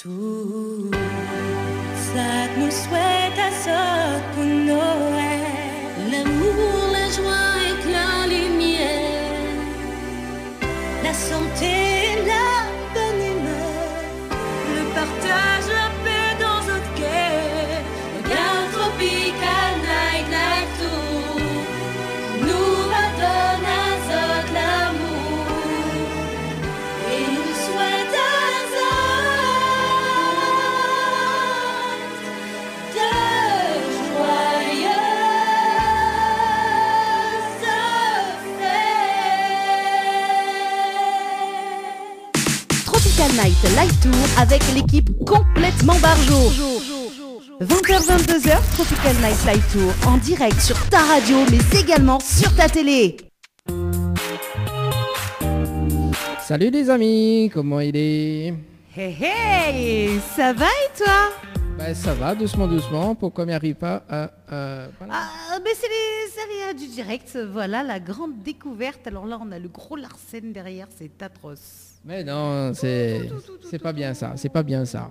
Tout ça que nous souhaite à ça pour Noël. L'amour, la joie et la lumière, la santé, la bonne humeur, le partage, la paix dans notre cœur. Regarde Tropical Nightlife Tour nous redonne à Zot l'amour et nous souhaite à Zot de joyeuses fêtes. Tropical Night Live Tour avec l'équipe complètement barjo. 20h-22h, Tropical Night Live Tour en direct sur ta radio mais également sur ta télé. Salut les amis, comment il est? Hey hey, ça va et toi? Ben ça va, doucement doucement, pourquoi m'y arrive pas à... voilà. Ah, mais c'est les séries du direct, voilà la grande découverte. Alors là on a le gros Larsen derrière, c'est atroce. Mais non, c'est pas bien ça, c'est pas bien ça.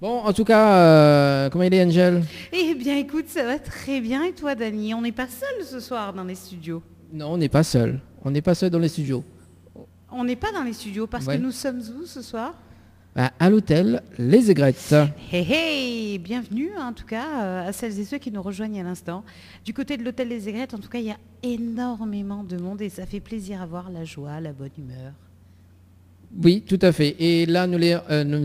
Bon, en tout cas, comment il est Angel? Eh bien écoute, ça va très bien et toi Dani? On n'est pas seul ce soir dans les studios. Non, on n'est pas seul, on n'est pas seul dans les studios. On n'est pas dans les studios parce Ouais. que nous sommes où ce soir? À l'hôtel Les Aigrettes. Hey hey, bienvenue en tout cas à celles et ceux qui nous rejoignent à l'instant. Du côté de l'hôtel Les Aigrettes, en tout cas, il y a énormément de monde et ça fait plaisir à voir la joie, la bonne humeur. Oui, tout à fait. Et là,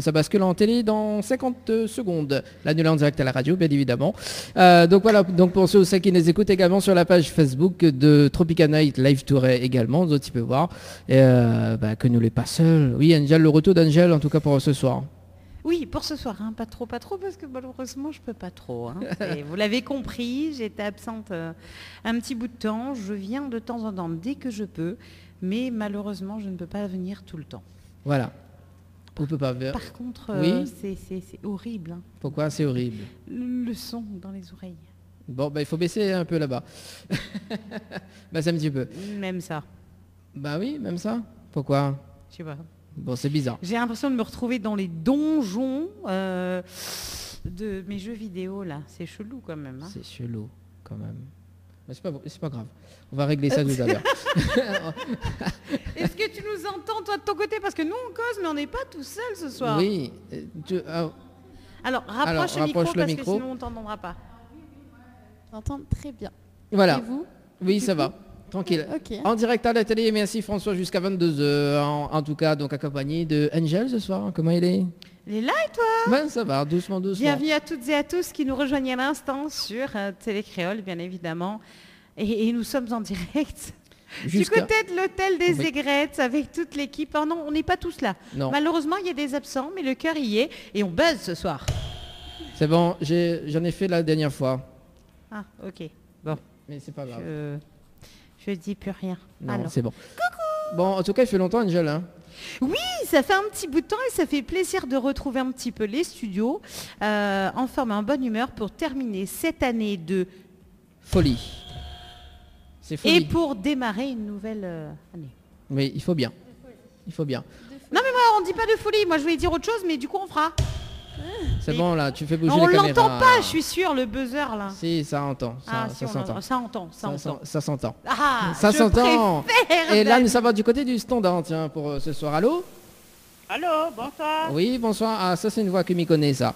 ça bascule en télé dans 50 secondes. Là, nous l'avons en direct à la radio, bien évidemment. Donc voilà, donc pour ceux qui nous écoutent également sur la page Facebook de Tropical Night Live Tour également, tu peux voir que nous n'est pas seuls. Oui, Angel, le retour d'Angel, en tout cas pour ce soir. Oui, pour ce soir, hein, pas trop, parce que malheureusement, je peux pas trop. Hein. Et vous l'avez compris, j'étais absente un petit bout de temps. Je viens de temps en temps dès que je peux, mais malheureusement, je ne peux pas venir tout le temps. Voilà. On peut pas ver- Par contre, Oui. c'est horrible. Hein. Pourquoi? C'est horrible. Le son dans les oreilles. Bon, il faut baisser un peu là-bas. C'est un petit peu. Même ça, Bah oui, même ça. Pourquoi? je sais pas. Bon, c'est bizarre. J'ai l'impression de me retrouver dans les donjons de mes jeux vidéo là. C'est chelou quand même. Hein. C'est chelou, quand même. Mais c'est pas grave. On va régler ça tout à l'heure. Est-ce que tu nous entends toi de ton côté? Parce que nous on cause mais on n'est pas tout seul ce soir. Oui. Alors rapproche le micro rapproche le parce micro. que sinon on t'entendra pas. J'entends très bien. Voilà. Et vous? Oui, ça va. Tranquille. Ok. En direct à la télé, merci François jusqu'à 22h. En tout cas, donc accompagné de Angel ce soir. Comment il est? Il est là et toi? Ben, ça va, doucement. Bienvenue à toutes et à tous qui nous rejoignent à l'instant sur Télé Créole bien évidemment. Et nous sommes en direct du côté de l'hôtel des Oui. Aigrettes avec toute l'équipe. Oh non, on n'est pas tous là. Non. Malheureusement, il y a des absents, mais le cœur y est. Et on buzz ce soir. C'est bon, j'en ai fait la dernière fois. Ah, ok. Bon, Mais c'est pas grave. je dis plus rien. Non, Alors. c'est bon. Coucou. Bon, en tout cas, il fait longtemps, Angel. Hein. Oui, ça fait un petit bout de temps et ça fait plaisir de retrouver un petit peu les studios en forme et en bonne humeur pour terminer cette année de... Folie. C'est folie. Et pour démarrer une nouvelle année. Mais il faut bien. Il faut bien. Non mais moi on dit pas de folie, moi je voulais dire autre chose mais du coup on fera. C'est bon, là, tu fais bouger On les caméras. l'entend pas, je suis sûre, le buzzer là. Si, ça entend. Ah, Ça si, on s'entend. entend. Ça entend, ça entend. Ça s'entend. Ah, Ça je s'entend. préfère, Et là, Dani. nous sommes du côté du standard, tiens, pour ce soir. Allô? Allô, bonsoir. Oui, bonsoir. Ah, ça, c'est une voix que m'y connaît, ça.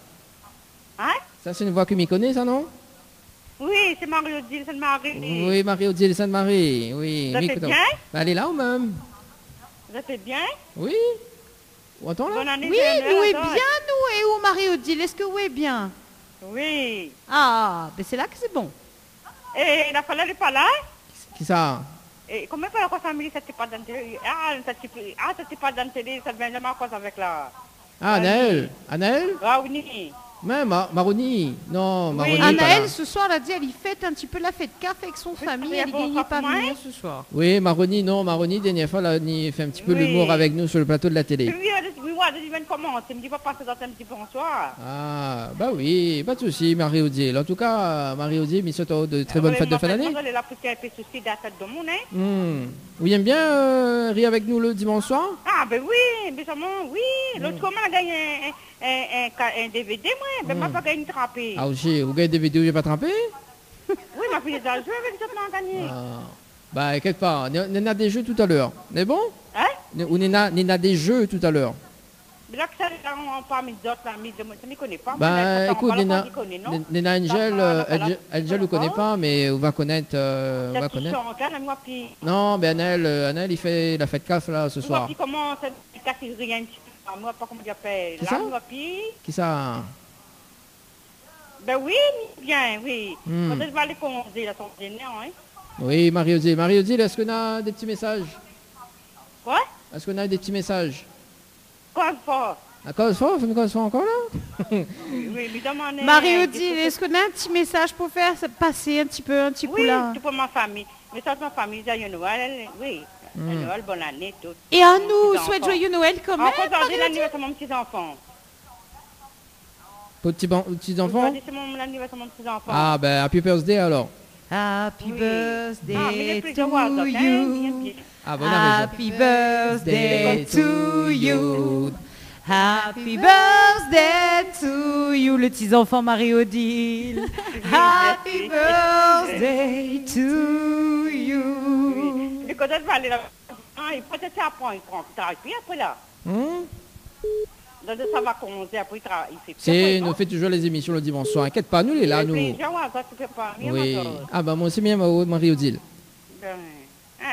Hein? Ça, c'est une voix que m'y connaît, ça, non? Oui, c'est Mario Dil, c'est Marie. Oui, Marie-Odile Sainte-Marie. Oui. Ça m'y fait connaît. bien? Bah, elle est là ou même? Ça fait bien? Oui. Ou attends, là? Bonne année. Oui, Joël, nous est attends. bien, nous et où Marie-Odile? Est-ce que où est bien? Oui. Ah, ben c'est là que c'est bon. Et la fallait pas là? Qui ça? Et comment faire la famille, ça t'est pas dans télé? Ah, ça t'est pas dans télé, ça devient jamais cause avec la... Ah, Anaël. Anaël? Ah oui. Même, Maroni. Non, Maroni. pas Anaëlle, là. ce soir, elle a dit, elle y fête un petit peu la fête CAF avec son famille, c'est elle y bon, gagnait pas franchement, venir ce soir. Oui, Maroni, non, Maroni, dernière fois, là, il fait un petit peu Oui. l'humour avec nous sur le plateau de la télé. Oui, je viens de commencer, me dis pas passer dans un petit bonsoir. Ah, bah oui, pas de souci, Marie-Odile. En tout cas, Marie-Odile, il souhaite de très bonnes fêtes de fin d'année. Moi, je l'ai là pour qu'il y ait un peu de souci dans la tête de mon nez. Vous aimez bien rire avec nous le dimanche soir? Ah, ben oui, mais seulement, oui. L'autre fois, on a gagné un DVD, moi. Ben, m'a pas gagné une trempée. Ah, aussi, vous gagnez des vidéos, j'ai pas trempé? Oui, ma fille est à jouer avec ça, on a gagné. Ah. Bah, quelque part, on a des jeux tout à l'heure. Mais bon? Hein? On a des jeux tout à l'heure. Mais là, que ça, on parle mis d'autres, là, mis de moi, ça ne connaît pas. Bah, écoute, Nina Angel, Angel, Angel, vous connaît pas, mais on va connaître. On va connaître. Non, ben Anel, il fait la fête CAF là ce soir. Comment ça ne rien, moi, pas comment il appelle. Qui ça? Qui ça? Ben oui, bien, oui. Quand je vais aller congé, là, son dîner, hein. Oui, Marie-Odile. Marie-Odile, est-ce qu'on a des petits messages? Quoi? Est-ce qu'on a des petits messages? Quoi fort? D'accord, c'est encore là? Oui, mais demandez. Marie-Odile, est-ce qu'on a un petit message pour faire passer un petit coup Oui, là? c'est pour ma famille. Mais ça, ma famille, il y a Noël, oui. Noël, bonne année, tout. Et à nous, souhaite joyeux Noël quand même. Encore aujourd'hui, l'anniversaire de mon petit-enfant. Petits enfants? Aujourd'hui, c'est mon anniversaire de mon petit-enfant. Ah, ben, happy birthday alors. Happy Oui. birthday mais to you. Ah, bon, on a raison. Happy birthday to you. Happy birthday to you. Le petit enfant Marie-Odile. Happy birthday to you. Et quand elle va aller là, il faut peut-être apprendre, il travaille. Puis après là, donc ça va commencer, après il fait C'est, nous fait toujours les émissions le dimanche soir. Inquiète pas, nous, il est là, nous. Oui. Ah, bah, moi aussi, bien, Marie-Odile.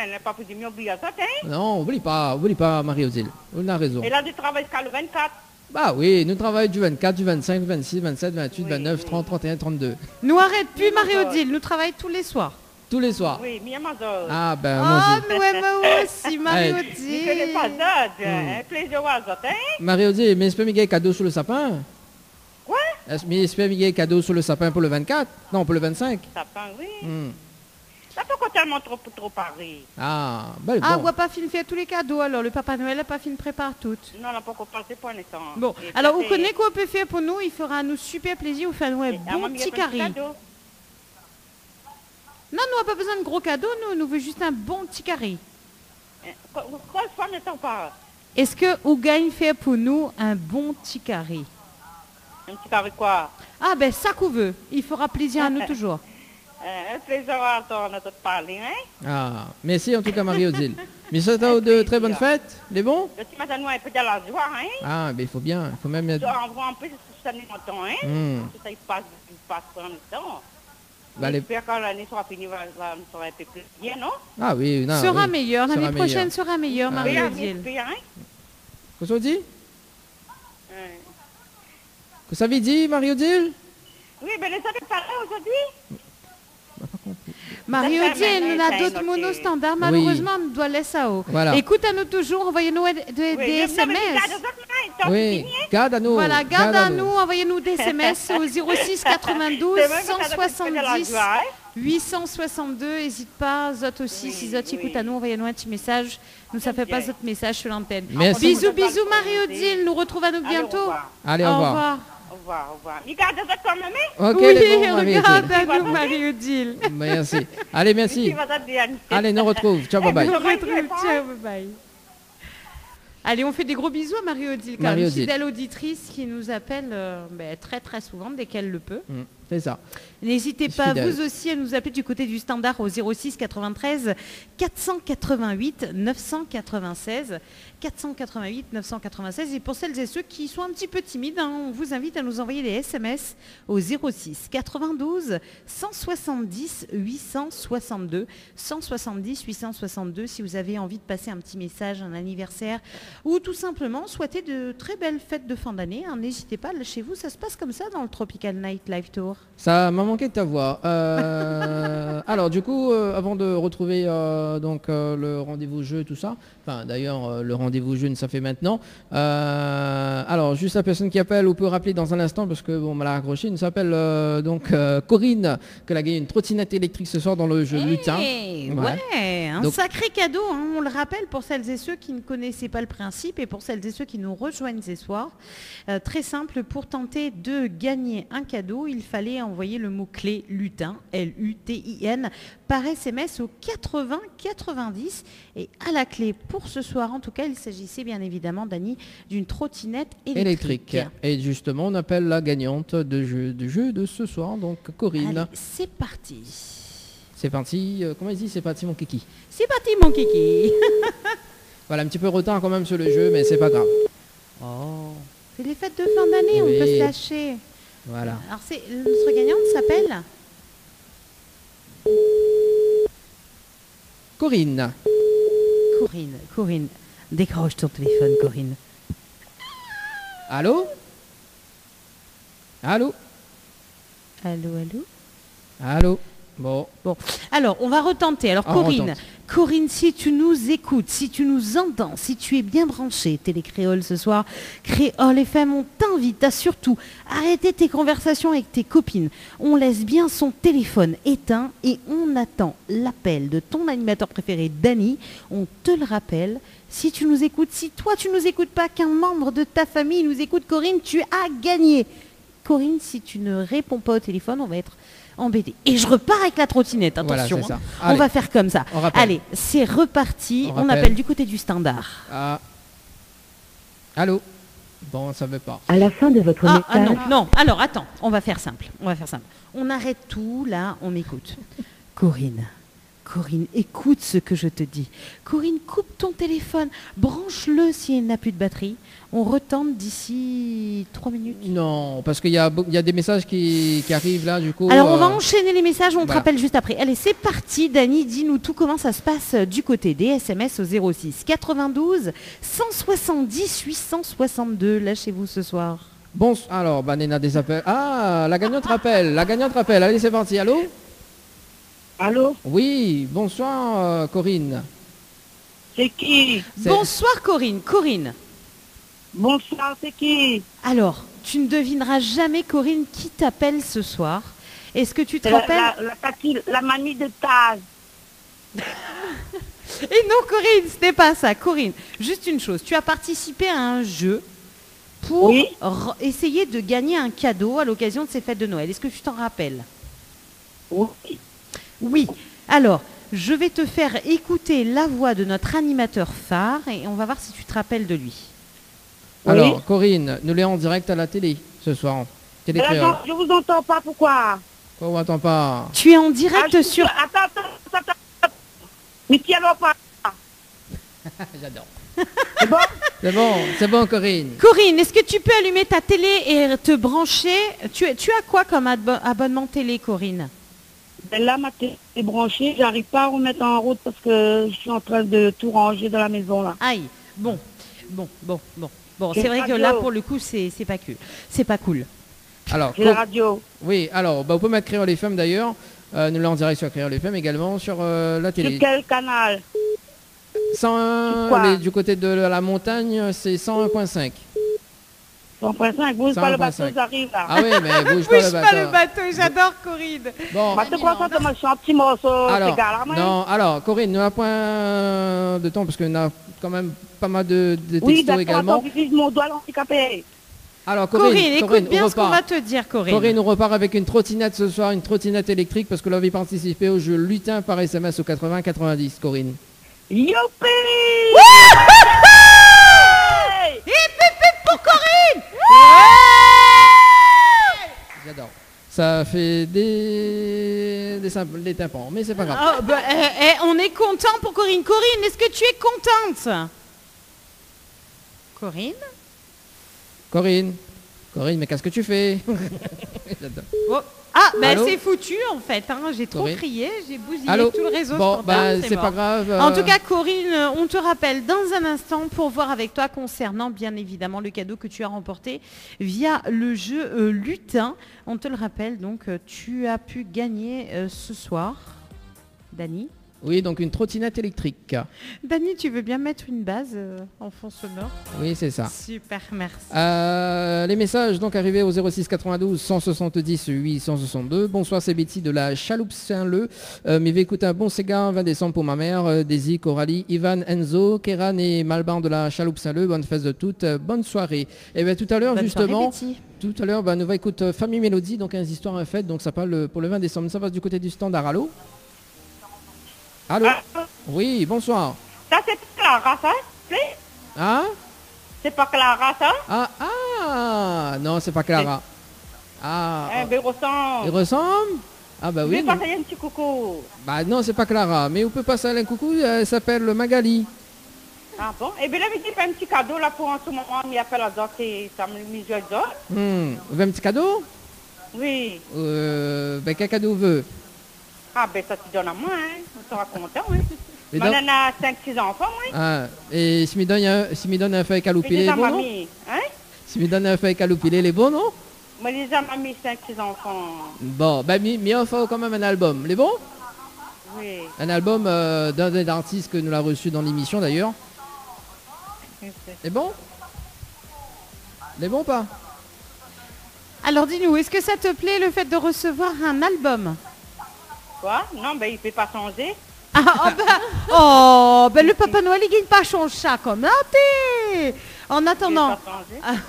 Elle n'a pas pu dire, mais oublie ça, hein? Non, oublie pas, Marie-Odile. On a raison. Et là, tu travailles jusqu'à le 24. Bah oui, nous travaillons du 24, du 25, du 26, 27, 28, 29, 30, 31, 32. Nous arrête plus Marie-Odile, nous travaillons tous les soirs. Tous les soirs. Oui, mais moi, Ah, ben, moi Oh, aussi. mais moi aussi, je ne Marie-Odile. pas ça, un plaisir à ça, hein? Marie-Odile, mais espère qu'il cadeau sur le sapin. Quoi? Mais espère qu'il cadeau sur le sapin pour le 24? Non, pour le 25. Sapin, oui. Hmm. Ça peut pas tellement trop parler. Ah, ben Ah, bon. on va pas fin faire tous les cadeaux alors. Le Papa Noël n'a pas fin prépare toutes. Non, on n'a pas encore passé pour l'instant. Bon, Et alors ça, vous c'est- connaissez quoi on peut faire pour nous? Il fera nous super plaisir, vous faire nous un Et à bon moi, il y a petit pas de carré. cadeau. Non, nous n'avons pas besoin de gros cadeaux, nous veut juste un bon petit carré. Quoi, fois ne pas? Est-ce que Ougagne fait pour nous un bon petit carré? Un petit carré quoi? Ah ben ça qu'on veut, il fera plaisir à nous toujours. Un plaisir à entendre te parler, hein? Ah, merci en tout cas, Marie-Odile. Mais ça t'a de très bonnes fêtes, les bons? Le petit matin, un peu de la joie, hein? Ah, ben il faut bien, il faut même... On voit un peu ça n'est pas temps, hein? Tout ça, il passe pour un temps. Bah, les- J'espère que l'année sera finie, va sera un peu plus bien, non? Ah oui, non. Sera oui. meilleur, Sera l'année meilleur. prochaine sera meilleure, Ah, Marie-Odile. Bien, hein? Qu'est-ce qu'on dit? Euh, Que ça veut dire, Marie-Odile? Oui, mais les autres pas là aujourd'hui? Marie-Odile, nous Ça, a d'autres noté. monos standards, malheureusement, on doit laisser ça haut. Voilà. Écoute à nous toujours, envoyez-nous des SMS. Oui, garde à nous. Voilà, garde à nous. nous, envoyez-nous des SMS au 06 92 170 862. N'hésite pas, Zot aussi, si Zot écoute à nous, envoyez-nous un petit message. Nous, ça fait pas bien. Zot message sur l'antenne. Merci. Bisous, bisous, Marie-Odile. Nous retrouvons à nous bientôt. Allez, au revoir. Au revoir, au revoir. Il garde ça quand même, hein? Ok, Oui, les bons, regarde Marie-Odile. à nous, Marie-Odile. Merci. Allez, merci. Il va te dire. Allez, nous retrouve. Ciao, bye bye. On retrouve, ciao, bye bye. Allez, on fait des gros bisous à Marie-Odile, quand même, Marie-Odile. fidèle auditrice qui nous appelle très très souvent dès qu'elle le peut. C'est ça. N'hésitez pas, Fidèle. vous aussi, à nous appeler du côté du standard au 06 93 488 996. 488 996. Et pour celles et ceux qui sont un petit peu timides, hein, on vous invite à nous envoyer des SMS au 06 92 170 862. 170 862 si vous avez envie de passer un petit message, un anniversaire ou tout simplement souhaiter de très belles fêtes de fin d'année. Hein, n'hésitez pas, là, chez vous, ça se passe comme ça dans le Tropical Night Live Tour. Ça m'a manqué de ta voix. Alors du coup, avant de retrouver le rendez-vous jeu, tout ça, enfin d'ailleurs le rendez-vous jeu, ça fait maintenant. Alors juste la personne qui appelle, on peut rappeler dans un instant parce que bon, on m'a raccroché, il s'appelle Corinne, qu'elle a gagné une trottinette électrique ce soir dans le jeu lutin. Ouais, un Donc- sacré cadeau, hein, on le rappelle pour celles et ceux qui ne connaissaient pas le principe et pour celles et ceux qui nous rejoignent ce soir. Très simple, pour tenter de gagner un cadeau, il fallait fallait envoyer le mot-clé lutin, Lutin, par SMS au 80 90. Et à la clé pour ce soir, en tout cas, il s'agissait bien évidemment, Dani, d'une trottinette électrique. Et justement, on appelle la gagnante du jeu de ce soir, donc Corinne. Allez, c'est parti. C'est parti, comment il dit, c'est parti mon kiki. C'est parti, mon kiki. Voilà, un petit peu retard quand même sur le jeu, mais c'est pas grave. Oh, c'est les fêtes de fin d'année, Oui. on peut se lâcher. Voilà. Alors, notre gagnante s'appelle Corinne. Corinne, décroche ton téléphone, Corinne. Allô? Allô? Allô. Bon. Bon, alors on va retenter. Alors On Corinne, retente. Corinne, si tu nous écoutes, si tu nous entends, si tu es bien branché, Télécréole ce soir, Créole FM, on t'invite à surtout arrêter tes conversations avec tes copines. On laisse bien son téléphone éteint et on attend l'appel de ton animateur préféré, Dani. On te le rappelle. Si tu nous écoutes, si toi tu nous écoutes pas, qu'un membre de ta famille nous écoute, Corinne, tu as gagné. Corinne, si tu ne réponds pas au téléphone, on va être embêté. Et je repars avec la trottinette, attention. Voilà, c'est ça. On Allez. va faire comme ça. On rappelle. Allez, c'est reparti. On On rappelle. appelle du côté du standard. Ah. Allô? Bon, ça veut pas. À la fin de votre Ah message, non. Alors attends, on va faire simple. On arrête tout, là, on m'écoute. Corinne, écoute ce que je te dis. Corinne, coupe ton téléphone, branche-le s'il n'a plus de batterie. On retente d'ici 3 minutes. Non, parce qu'il y a des messages qui arrivent là, du coup. Alors on va enchaîner les messages, on te voilà. rappelle juste après. Allez, c'est parti, Dani, dis-nous tout comment ça se passe du côté des SMS au 06 92 170 862. Lâchez-vous ce soir. Bon, alors, Banena des appels. Ah, la gagnante rappelle. Allez, c'est parti. Allô? Allô? Oui, bonsoir, Corinne. C'est qui? C'est- Bonsoir Corinne. Bonsoir, c'est qui? Alors, tu ne devineras jamais, Corinne, qui t'appelle ce soir. Est-ce que tu te C'est la, rappelles la mamie de Taz. Et non, Corinne, ce n'est pas ça. Corinne, juste une chose. Tu as participé à un jeu pour Oui. essayer de gagner un cadeau à l'occasion de ces fêtes de Noël. Est-ce que tu t'en rappelles? Oui. Oui. Alors, je vais te faire écouter la voix de notre animateur phare et on va voir si tu te rappelles de lui. Alors, Oui. Corinne, nous l'est en direct à la télé ce soir. Mais là, Télécréole. je vous entends pas, pourquoi? Quoi, on attend pas. Tu es en direct je- sur... Attends. Mais qui alors pas? J'adore. C'est bon? C'est bon, Corinne. Corinne, est-ce que tu peux allumer ta télé et te brancher? Tu as quoi comme abonnement télé, Corinne? Ben là, ma télé est branchée, j'arrive pas à remettre en route parce que je suis en train de tout ranger dans la maison là. Aïe, bon, J'ai c'est vrai une que là, radio. pour le coup, c'est pas cool. C'est pas cool. Alors, J'ai la radio. oui, alors, vous pouvez mettre Créole FM d'ailleurs. Nous l'est en direct sur Créole FM également sur la télé. Sur quel canal? 101, quoi du côté de la montagne, c'est 101.5. 100.5, bouge pas le bateau, 100.5. j'arrive là. Ah oui, mais bouge pas le bateau. j'adore Corinne. Bon, Bah, te concentre, moi je suis un petit morceau, alors, c'est gars là, moi. non, alors, Corinne, nous n'avons point de temps parce qu'on a quand même pas mal de Oui, textos d'accord, également. attends, j'utilise mon doigt handicapé. Alors, Corinne, écoute bien on ce qu'on repart. va te dire, Corinne. Corinne, on repart avec une trottinette ce soir, une trottinette électrique parce que l'on avait participé au jeu lutin par SMS au 80-90, Corinne. Youpi! Pour Corinne. J'adore. Ça fait des tympans, mais c'est pas grave. Oh, bah, on est content pour Corinne. Corinne, est-ce que tu es contente? Corinne? Corinne, mais qu'est-ce que tu fais? J'adore. Oh. Ah, bah Allô? c'est foutu en fait. Hein. J'ai trop Corinne? crié, j'ai bousillé Allô? tout le réseau. Bon, standard, c'est pas mort. grave. En tout cas, Corinne, on te rappelle dans un instant pour voir avec toi concernant bien évidemment le cadeau que tu as remporté via le jeu Lutin. On te le rappelle, donc tu as pu gagner ce soir, Dani. Oui, donc une trottinette électrique. Dani, tu veux bien mettre une base en fond sonore? Oui, c'est ça. Super, merci. Les messages donc arrivés au 06 92 170 862. Bonsoir, c'est Betty de la Chaloupe Saint-Leu. Mais vais écouter un bon Sega 20 décembre pour ma mère, Daisy, Coralie, Ivan, Enzo, Kéran et Malban de la Chaloupe Saint-Leu. Bonne fête de toutes, bonne soirée. Et bien tout à l'heure Bonne justement, soirée, Betty. tout à l'heure, nous va écouter Famille Mélodie, donc un histoire en fête, donc ça parle pour le 20 décembre. Ça passe du côté du standard. Allô? Allô? Oui, bonsoir. Ça, c'est Clara, ça? Oui. Ah? C'est pas Clara, ça? Non, c'est pas Clara. Ah, Ben, il ressemble. il ressemble? Ah bah Je oui. vais passer un petit coucou. Bah non, c'est pas Clara, mais on peut passer à un coucou, elle s'appelle Magali. Ah bon? Et bien là, il fait un petit cadeau là pour en ce moment. Il appelle la doc et ça me met le doc. Vous avez un petit cadeau? Oui. Ben quel cadeau vous veut? Ah ben ça tu donnes à moi, hein. On sera content, oui. Et Moi, donc- on a 5-6 enfants, oui. Ah, et si me donne un feuille Et calopilé, les les bons, non? mamie, hein? Si me donne un feuille calopilé, les bons, non? Moi, les mamie, 5-6 enfants. Bon, ben mais on fait quand même un album, les bons? Oui. Un album d'un des artistes que nous l'a reçu dans l'émission d'ailleurs. Les bons? Les bons ou pas? Alors dis-nous, est-ce que ça te plaît le fait de recevoir un album? Quoi? Non, ben il ne peut pas changer. Le Papa Noël, il gagne pas son chat comme ça. En Il ne attendant, peut pas changer.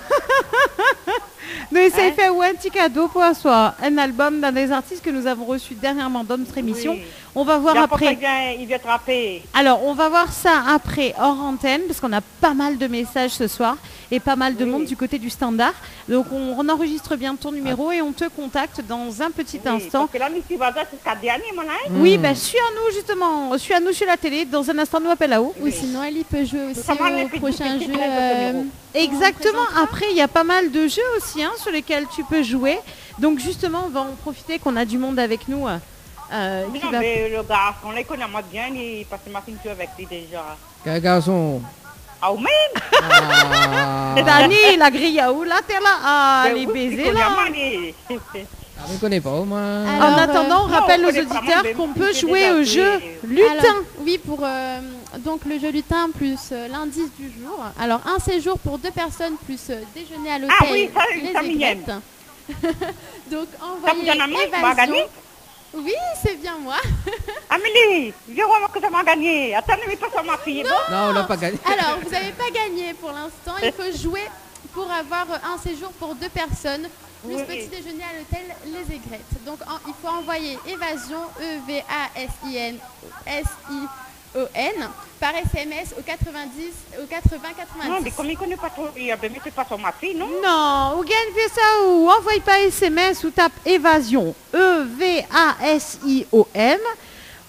nous essayons Hein? de faire un petit cadeau pour soi. Un album d'un des artistes que nous avons reçu dernièrement dans notre émission. Oui. On va voir Il y a après. pas il vient trapper. Alors, on va voir ça après hors antenne, parce qu'on a pas mal de messages ce soir et pas mal de Oui. monde du côté du standard. Donc, on enregistre bien ton numéro et on te contacte dans un petit instant. Parce que là, Missy Baza, c'est ce dernier, mon hein? Oui, ben suis à nous justement, suis à nous sur la télé. Dans un instant, nous appelle là-haut. Ou sinon, elle peut jouer aussi Comment les au petits prochain petits jeu. prennent votre numéro? Exactement. présentera. Après, il y a pas mal de jeux aussi hein, sur lesquels tu peux jouer. Donc justement, on va en profiter qu'on a du monde avec nous. Qui Non, va- mais le garçon, là, il connaît moi bien, il passe ma ceinture avec lui déjà. Quel garçon? Ah, ou même? Ah, Dani, la grille à où là, t'es là. Ah, Ben les oui, baisers il connaît là. moi, lui. je ne connais pas, moi. Alors, En attendant, on non, rappelle on aux connaît pas, auditeurs moi, qu'on mais peut j'ai jouer déjà au fait- jeu lutin. Alors, oui, pour donc le jeu lutin plus l'indice du jour. Alors, un séjour pour 2 personnes plus déjeuner à l'hôtel. Ah oui, ça, les ça m'y aigrettes. Donc, Ça me envoyez donne à moi, tu vas évasion. gagner? Oui, c'est bien moi. Amélie, je vois que ça m'a gagné. Attends, ne mets pas sur ma fille, bon? Non, on l'a pas gagné. Alors, vous n'avez pas gagné pour l'instant. Il faut jouer pour avoir un séjour pour 2 personnes, plus Oui. petit déjeuner à l'hôtel Les Aigrettes. Donc, il faut envoyer évasion, EVASIN, SION, par SMS au 90, au 80 90. Non, mais comme il ne connaît pas trop, il ne met pas sur ma fille, non? Non, ou gagne fait ça ou envoie pas SMS ou tape évasion EVASION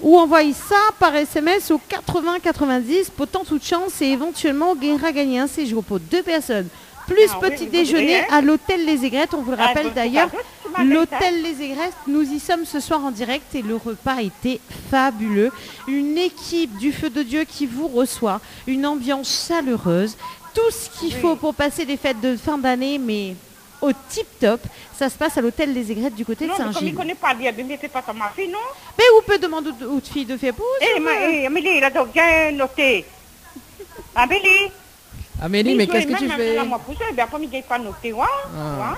ou envoie ça par SMS au 80 90 pour tant toute chance et éventuellement gagnera gagner un séjour pour 2 personnes plus Ah oui, petit vous déjeuner voudrez, hein? à l'hôtel Les Aigrettes. On vous le Ah, rappelle bon, d'ailleurs, c'est pas vrai, tu m'as dit l'hôtel Les Aigrettes, nous y sommes ce soir en direct et le repas était fabuleux. Une équipe du Feu de Dieu qui vous reçoit, une ambiance chaleureuse, tout ce qu'il Oui. faut pour passer des fêtes de fin d'année, mais au tip top. Ça se passe à l'hôtel Les Aigrettes du côté de Non, mais comme il Saint-Gilles. ne connaît pas bien, il ne fait pas sur ma fille, non? Mais où peut demander aux filles de faire pour Amélie, il a donc bien noté. Amélie? Amélie, mais qu'est-ce que tu fais? Moi, pour ça, bien, comme il n'est pas noté, ouais. Ah. Ouais.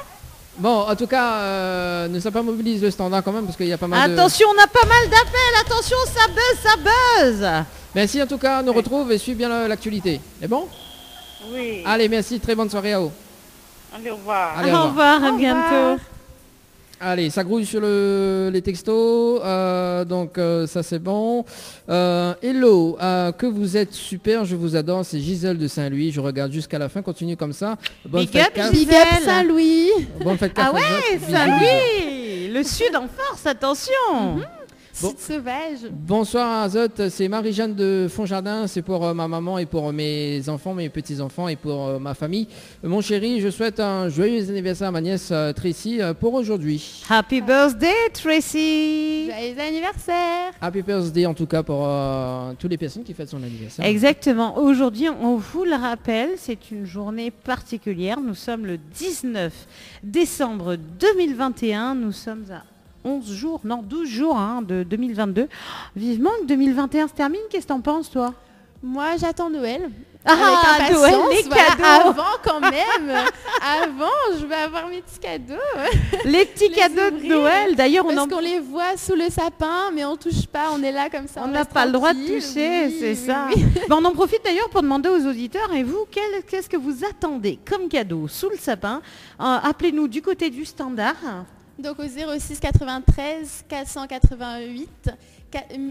Bon, en tout cas, ne ça pas mobilise le standard quand même, parce qu'il y a pas mal de... Attention, on a pas mal d'appels. Attention, ça buzz. Merci en tout cas, on nous retrouve et suivez bien l'actualité. C'est bon? Oui. Allez, merci, très bonne soirée à vous. Allez, au revoir. Allez, Au revoir, à bientôt. Allez, ça grouille sur les textos, donc ça c'est bon. Hello, que vous êtes super, je vous adore, c'est Gisèle de Saint-Louis, je regarde jusqu'à la fin, continue comme ça. Bonne Big fête up, CAF. Big up Saint-Louis. Bonne fête Ah CAF, ouais, bisous. Saint-Louis, le sud en force, attention. Bon. Site sauvage. Bonsoir Azot, c'est Marie-Jeanne de Fonjardin, c'est pour ma maman et pour mes enfants, mes petits-enfants et pour ma famille. Mon chéri, je souhaite un joyeux anniversaire à ma nièce Tracy pour aujourd'hui. Happy birthday, Tracy. Joyeux anniversaire. Happy birthday en tout cas pour toutes les personnes qui fêtent son anniversaire. Exactement. Aujourd'hui, on vous le rappelle, c'est une journée particulière. Nous sommes le 19 décembre 2021. Nous sommes à 11 jours, non 12 jours hein, de 2022. Vivement que 2021 se termine, qu'est-ce que t'en penses toi? Moi, j'attends Noël. Ah, avec Noël, impatience, les voilà. cadeaux. Avant quand même. Avant, je vais avoir mes petits cadeaux. Les petits Les cadeaux de ouvrir. Noël, d'ailleurs on Parce en... qu'on les voit sous le sapin, mais on touche pas, on est là comme ça. On n'a reste pas le droit de tranquille. toucher, Oui, c'est oui, ça. oui. Ben, on en profite d'ailleurs pour demander aux auditeurs, et vous, qu'est-ce que vous attendez comme cadeau sous le sapin? Appelez-nous du côté du standard. Donc au 06 93 488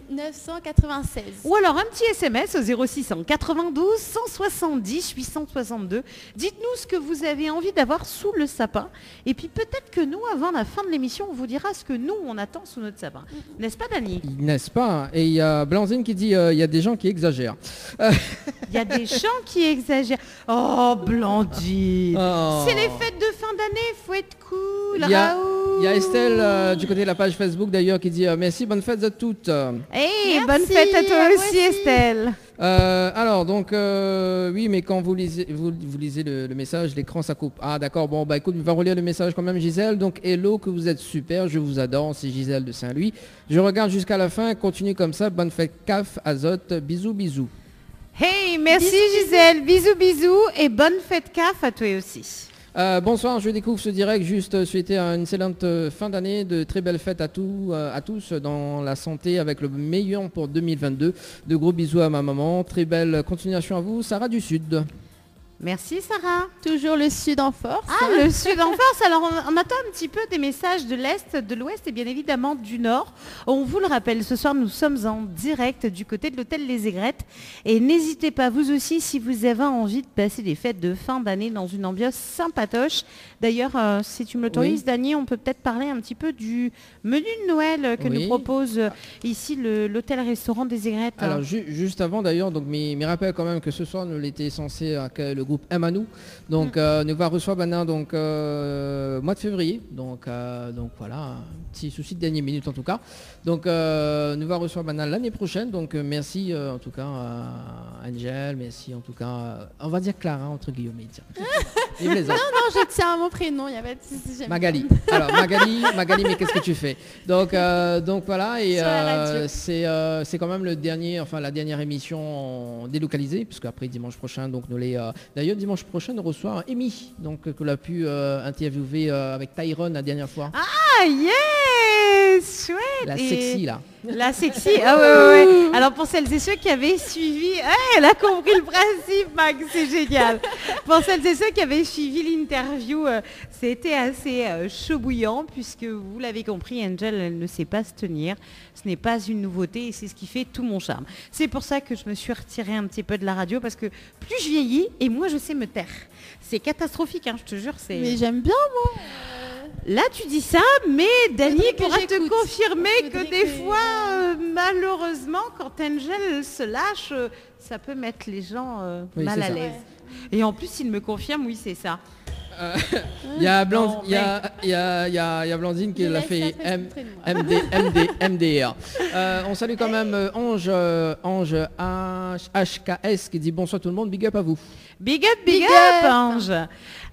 996. Ou alors un petit SMS au 0692 170 862. Dites-nous ce que vous avez envie d'avoir sous le sapin. Et puis peut-être que nous, avant la fin de l'émission, on vous dira ce que nous, on attend sous notre sapin. N'est-ce pas, Dani? N'est-ce pas? Et il y a Blandine qui dit il y a des gens qui exagèrent. Il y a des gens qui exagèrent. Oh, Blandine. Oh. C'est les fêtes de fin d'année, faut être cool. Il y a Raoul. Estelle du côté de la page Facebook d'ailleurs qui dit merci, bonne fête à toutes. Hey, Merci, bonne fête à toi à vous aussi, aussi. Estelle. Alors donc oui, mais quand vous lisez le message, l'écran ça coupe. Ah d'accord, bon bah écoute, on va relire le message quand même, Gisèle. Donc hello, que vous êtes super, je vous adore, c'est Gisèle de Saint-Louis. Je regarde jusqu'à la fin, continue comme ça, bonne fête CAF, Azote, bisous bisous. Hey, merci Bisous, Gisèle, bisous bisous et bonne fête CAF à toi aussi. Bonsoir, je découvre ce direct, juste souhaiter une excellente fin d'année, de très belles fêtes à tous dans la santé avec le meilleur pour 2022. De gros bisous à ma maman, très belle continuation à vous, Sarah du Sud. Merci Sarah. Toujours le sud en force. Ah, le sud en force. Alors, on attend un petit peu des messages de l'Est, de l'Ouest et bien évidemment du Nord. On vous le rappelle, ce soir, nous sommes en direct du côté de l'hôtel Les Aigrettes. Et n'hésitez pas, vous aussi, si vous avez envie de passer des fêtes de fin d'année dans une ambiance sympatoche. D'ailleurs, si tu me l'autorises, Oui. Dany, on peut peut-être parler un petit peu du menu de Noël que Oui. nous propose ici l'hôtel-restaurant des Aigrettes. Alors juste avant d'ailleurs, donc mes rappels quand même que ce soir nous était censé accueillir le groupe M à nous. Donc nous va recevoir maintenant donc mois de février. Donc voilà, un petit souci de dernière minute en tout cas. Donc nous va recevoir maintenant l'année prochaine. Donc merci en tout cas à Angel, merci en tout cas on va dire Clara entre guillemets. Vive les autres. Non, je tiens à mon prénom, il y a pas de souci, j'aime Magali. Alors Magali, mais qu'est-ce que tu fais? Donc voilà, et Sur la radio. c'est quand même la dernière émission délocalisée, puisque après dimanche prochain, donc d'ailleurs dimanche prochain on reçoit Amy, donc que l'on a pu interviewer avec Tyrone la dernière fois. Ah, yes, chouette. La Et- sexy là. La sexy, ah ouais. Alors pour celles et ceux qui avaient suivi, elle a compris le principe, Mag, c'est génial. Pour celles et ceux qui avaient suivi l'interview, c'était assez chaud bouillant puisque vous l'avez compris, Angel, elle ne sait pas se tenir. Ce n'est pas une nouveauté et c'est ce qui fait tout mon charme. C'est pour ça que je me suis retirée un petit peu de la radio parce que plus je vieillis et moins je sais me taire. C'est catastrophique, hein, je te jure. Mais j'aime bien moi. Là, tu dis ça, mais Dany Faudrait que pourra te j'écoute. confirmer que Faudrait des que- fois, malheureusement, quand Angel se lâche, ça peut mettre les gens Oui, mal c'est à ça. l'aise. Et en plus, il me confirme, oui, c'est ça. Il y a Non, il y a Blandine qui Je l'a laisse fait ça se montrer de moi. MDR. On salue quand même Ange HKS qui dit bonsoir tout le monde, big up à vous. Big up, Ange.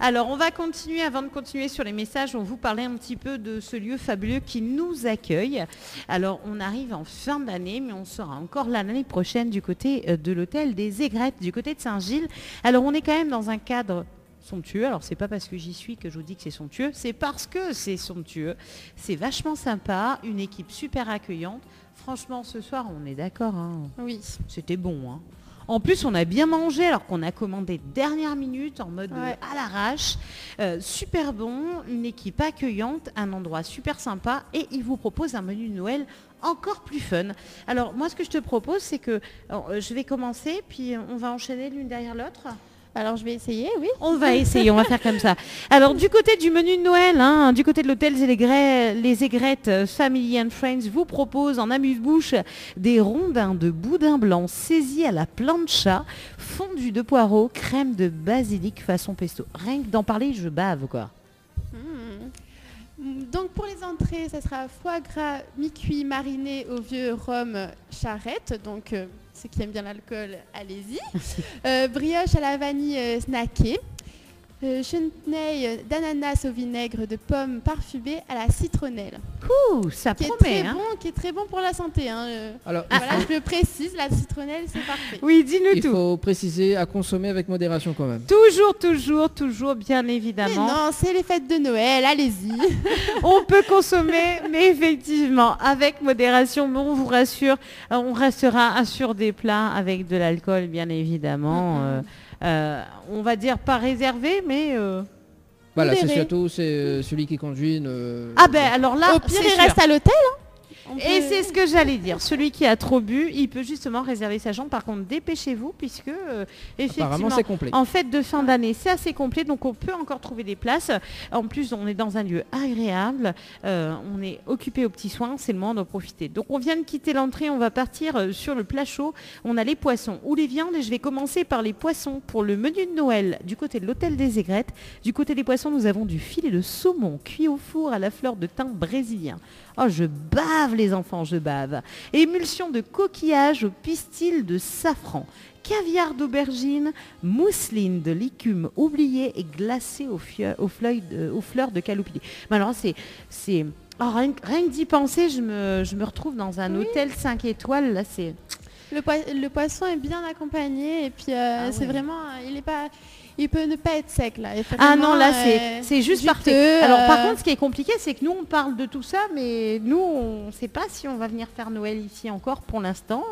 Alors, on va continuer, avant de continuer sur les messages, on vous parlait un petit peu de ce lieu fabuleux qui nous accueille. Alors, on arrive en fin d'année, mais on sera encore là l'année prochaine du côté de l'hôtel des Aigrettes, du côté de Saint-Gilles. Alors, on est quand même dans un cadre somptueux. Alors, c'est pas parce que j'y suis que je vous dis que c'est somptueux, c'est parce que c'est somptueux. C'est vachement sympa, une équipe super accueillante. Franchement, ce soir, on est d'accord, hein. Oui. C'était bon, hein. En plus, on a bien mangé alors qu'on a commandé dernière minute en mode Ouais. à l'arrache. Super bon, une équipe accueillante, un endroit super sympa et ils vous proposent un menu de Noël encore plus fun. Alors moi, ce que je te propose, c'est que je vais commencer, puis on va enchaîner l'une derrière l'autre. Alors je vais essayer, oui. On va essayer, on va faire comme ça. Alors du côté du menu de Noël, hein, du côté de l'hôtel les Aigrettes Family and Friends vous propose en amuse-bouche des rondins de boudin blanc saisis à la plancha, fondue de poireaux, crème de basilic façon pesto. Rien que d'en parler, je bave quoi. Donc pour les entrées, ça sera foie gras mi-cuit mariné au vieux rhum charrette. Donc ceux qui aiment bien l'alcool, allez-y. Brioche à la vanille snackée. Chenille d'ananas au vinaigre de pomme parfumée à la citronnelle. Ouh, ça Qui est promet. très Hein. bon, qui est très bon pour la santé. Hein. Alors, Voilà, je le précise, la citronnelle, c'est parfait. Oui, dis-nous il tout. faut préciser à consommer avec modération quand même. Toujours, bien Mais évidemment. non, c'est les fêtes de Noël, allez-y. On peut consommer, mais effectivement, avec modération. Mais on vous rassure, on restera sur des plats avec de l'alcool, bien évidemment. On va dire pas réservé, mais... Voilà, c'est Modéré. surtout celui qui conduit. Ah ben alors là, Au pire, c'est il sûr. reste à l'hôtel. Hein. On Et peut- c'est ce que j'allais dire. Celui qui a trop bu, il peut justement réserver sa chambre. Par contre, dépêchez-vous, puisque effectivement, Apparemment, c'est complet. en fête de fin d'année, c'est assez complet, donc on peut encore trouver des places. En plus, on est dans un lieu agréable, on est occupé aux petits soins, c'est le moment d'en profiter. Donc on vient de quitter l'entrée, on va partir sur le plat chaud. On a les poissons ou les viandes, et je vais commencer par les poissons pour le menu de Noël du côté de l'hôtel des Aigrettes. Du côté des poissons, nous avons du filet de saumon cuit au four à la fleur de thym brésilien. Oh, je bave les enfants, je bave. Émulsion de coquillage au pistil de safran. Caviar d'aubergine, mousseline de l'écume oubliée et glacée aux fleurs de caloupillier. Mais alors, oh, rien que d'y penser, je me retrouve dans un hôtel 5 étoiles. Là, c'est... Le poisson est bien accompagné et puis c'est ouais. vraiment, il peut ne pas être sec là. Ah non, là c'est juste juteux, parfait. Alors par contre, ce qui est compliqué, c'est que nous on parle de tout ça, mais nous on ne sait pas si on va venir faire Noël ici encore pour l'instant.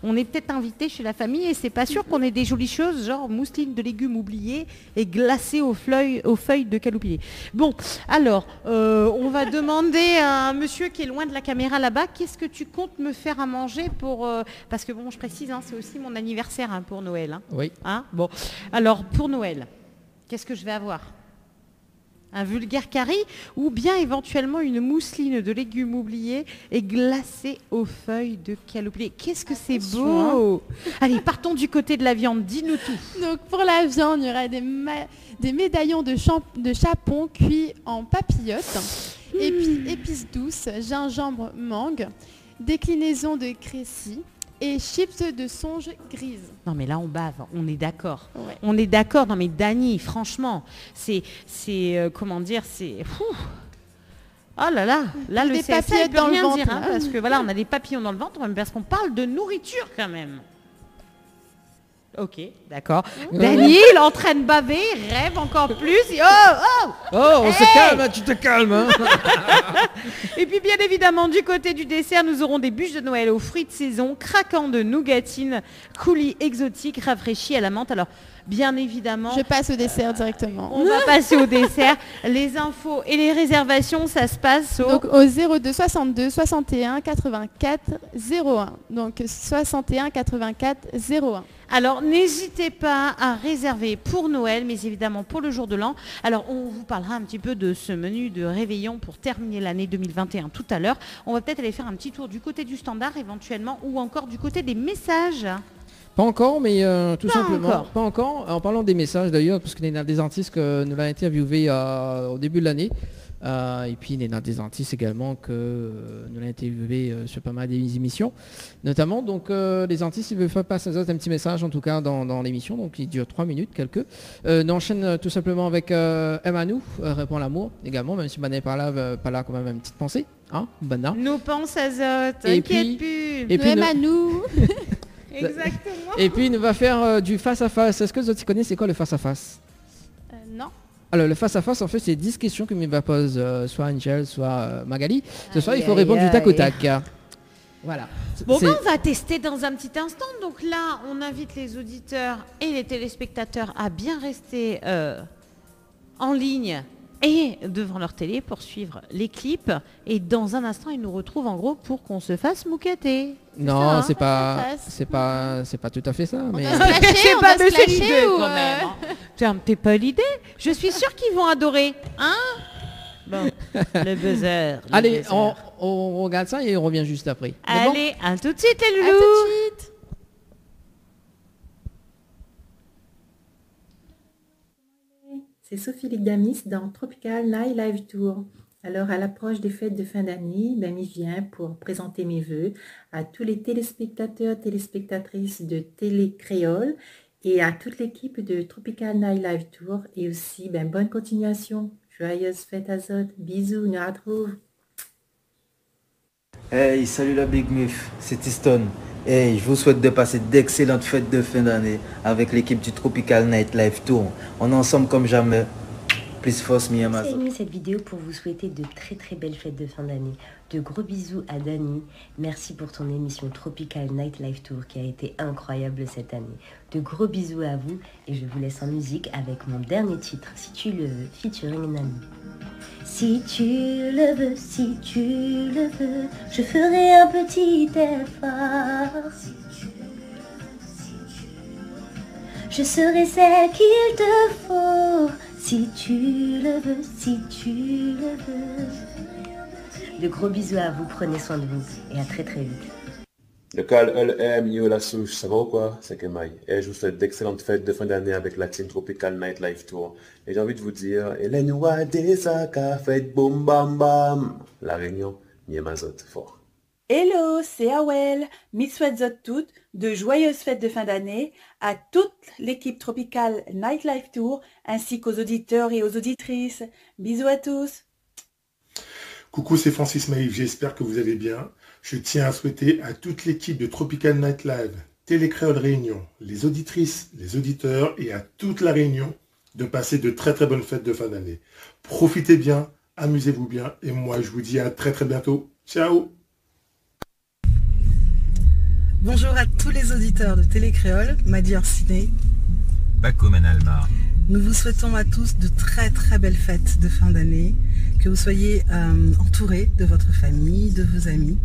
On est peut-être invité chez la famille et c'est pas sûr qu'on ait des jolies choses, genre mousseline de légumes oubliés et glacée aux feuilles de caloupillier. Bon, alors on va demander à un monsieur qui est loin de la caméra là-bas, qu'est-ce que tu comptes me faire à manger pour parce que bon, je précise, hein, c'est aussi mon anniversaire hein, pour Noël. Hein. Oui. Hein, bon, alors pour Noël, qu'est-ce que je vais avoir? Un vulgaire curry ou bien éventuellement une mousseline de légumes oubliés et glacée aux feuilles de caloupillier. Qu'est-ce que c'est beau! Allez, partons du côté de la viande, dis-nous tout. Donc pour la viande, il y aura des médaillons de chapon cuits en papillotes, et puis épices douces, gingembre, mangue, déclinaison de crécy et chips de songe grise. Non mais là on bave, on est d'accord. Ouais. On est d'accord, non mais Dani, franchement, c'est comment dire, c'est... Oh là là, là le Des CSA, il papillotes peut dans le rien ventre, dire, hein, là. parce que voilà, on a des papillons dans le ventre, mais parce qu'on parle de nourriture quand même. Ok, d'accord. Dani, il est en train de baver, il rêve encore plus. Oh, on se calme, hein, tu te calmes. Hein. Et puis bien évidemment, du côté du dessert, nous aurons des bûches de Noël aux fruits de saison, craquant de nougatine, coulis exotiques, rafraîchis à la menthe. Alors, bien évidemment, Je passe au dessert directement. on va passer au dessert. Les infos et les réservations, ça se passe au... Donc au 02 62 61 84 01. Donc 61 84 01. Alors, n'hésitez pas à réserver pour Noël, mais évidemment pour le jour de l'an. Alors, on vous parlera un petit peu de ce menu de réveillon pour terminer l'année 2021 tout à l'heure. On va peut-être aller faire un petit tour du côté du standard éventuellement ou encore du côté des messages. Pas encore, mais tout Pas simplement. encore. Pas encore. En parlant des messages d'ailleurs, parce qu'il y en a des artistes que nous l'avons interviewé au début de l'année. Et puis il y en a des artistes également que nous l'avons interviewé sur pas mal d'émissions. Notamment, donc les artistes, ils veulent faire passer un petit message en tout cas dans l'émission. Donc il dure 3 minutes quelques. On enchaîne tout simplement avec Emmanou, Répond à l'amour également, même si Banane pas là quand même une petite pensée. Hein, Bana. Nous pense Azote, Et t'inquiète puis- plus. Et puis, Noël à nous. Exactement. et puis il va faire du face-à-face. Est-ce que vous connaissez c'est quoi le face-à-face? Non. Alors le face-à-face en fait c'est 10 questions que me va poser soit Angel, soit Magali. Ce soir Aïe, il faut aïe, répondre du tac au aïe. tac. Voilà. Bon, C'est- ben, on va tester dans un petit instant. Donc là, on invite les auditeurs et les téléspectateurs à bien rester en ligne et devant leur télé pour suivre les clips. Et dans un instant, ils nous retrouvent en gros pour qu'on se fasse mouqueter. Non, ça, hein, c'est pas tout à fait ça. Mais doit se lâcher, C'est on pas doit de se cette lâcher idée ou, quand même. Hein. Tiens, t'es pas l'idée. Je suis sûre qu'ils vont adorer. Hein? Bon, le buzzer. le allez, buzzer. on regarde ça et on revient juste après. C'est bon Allez, à tout de suite les À loulous. tout de suite. C'est Sophie Ligdamis dans Tropical Night Live Tour. Alors, à l'approche des fêtes de fin d'année, m'y viens pour présenter mes vœux à tous les téléspectateurs, téléspectatrices de Télé Créole et à toute l'équipe de Tropical Night Live Tour et aussi bonne continuation. Joyeuse fête à Zod. Bisous, nous retrouve. Hey, salut la Big Muff, c'est Tiston. Hey, je vous souhaite de passer d'excellentes fêtes de fin d'année avec l'équipe du Tropical Night Live Tour. On est ensemble comme jamais. Plus force, mi Amazon. J'ai aimé cette vidéo pour vous souhaiter de très très belles fêtes de fin d'année. De gros bisous à Dani. Merci pour ton émission Tropical Night Live Tour qui a été incroyable cette année. De gros bisous à vous et je vous laisse en musique avec mon dernier titre, Si tu le veux, featuring Nani. Si tu le veux, si tu le veux, je ferai un petit effort. Je serai celle qu'il te faut. Si tu le veux, si tu le veux. De gros bisous à vous, prenez soin de vous et à très très vite. Le cal LM, yo la souche, ça va ou quoi? C'est Kemaï. Et je vous souhaite d'excellentes fêtes de fin d'année avec la team Tropical Night Live Tour. Et j'ai envie de vous dire, Hélène Wadesaka, fête boum bam bam. La Réunion, Niemazot, fort. Hello, c'est Awel. M'y souhaite toutes de joyeuses fêtes de fin d'année à toute l'équipe Tropical Night Live Tour ainsi qu'aux auditeurs et aux auditrices. Bisous à tous. Coucou, c'est Francis Maïf, j'espère que vous allez bien. Je tiens à souhaiter à toute l'équipe de Tropical Night Live, Télécréole Réunion, les auditrices, les auditeurs et à toute la Réunion de passer de très très bonnes fêtes de fin d'année. Profitez bien, amusez-vous bien et moi je vous dis à très très bientôt. Ciao. Bonjour à tous les auditeurs de Télécréole, Madior Ciné. Bakomen Almar. Nous vous souhaitons à tous de très très belles fêtes de fin d'année, que vous soyez entourés de votre famille, de vos amis,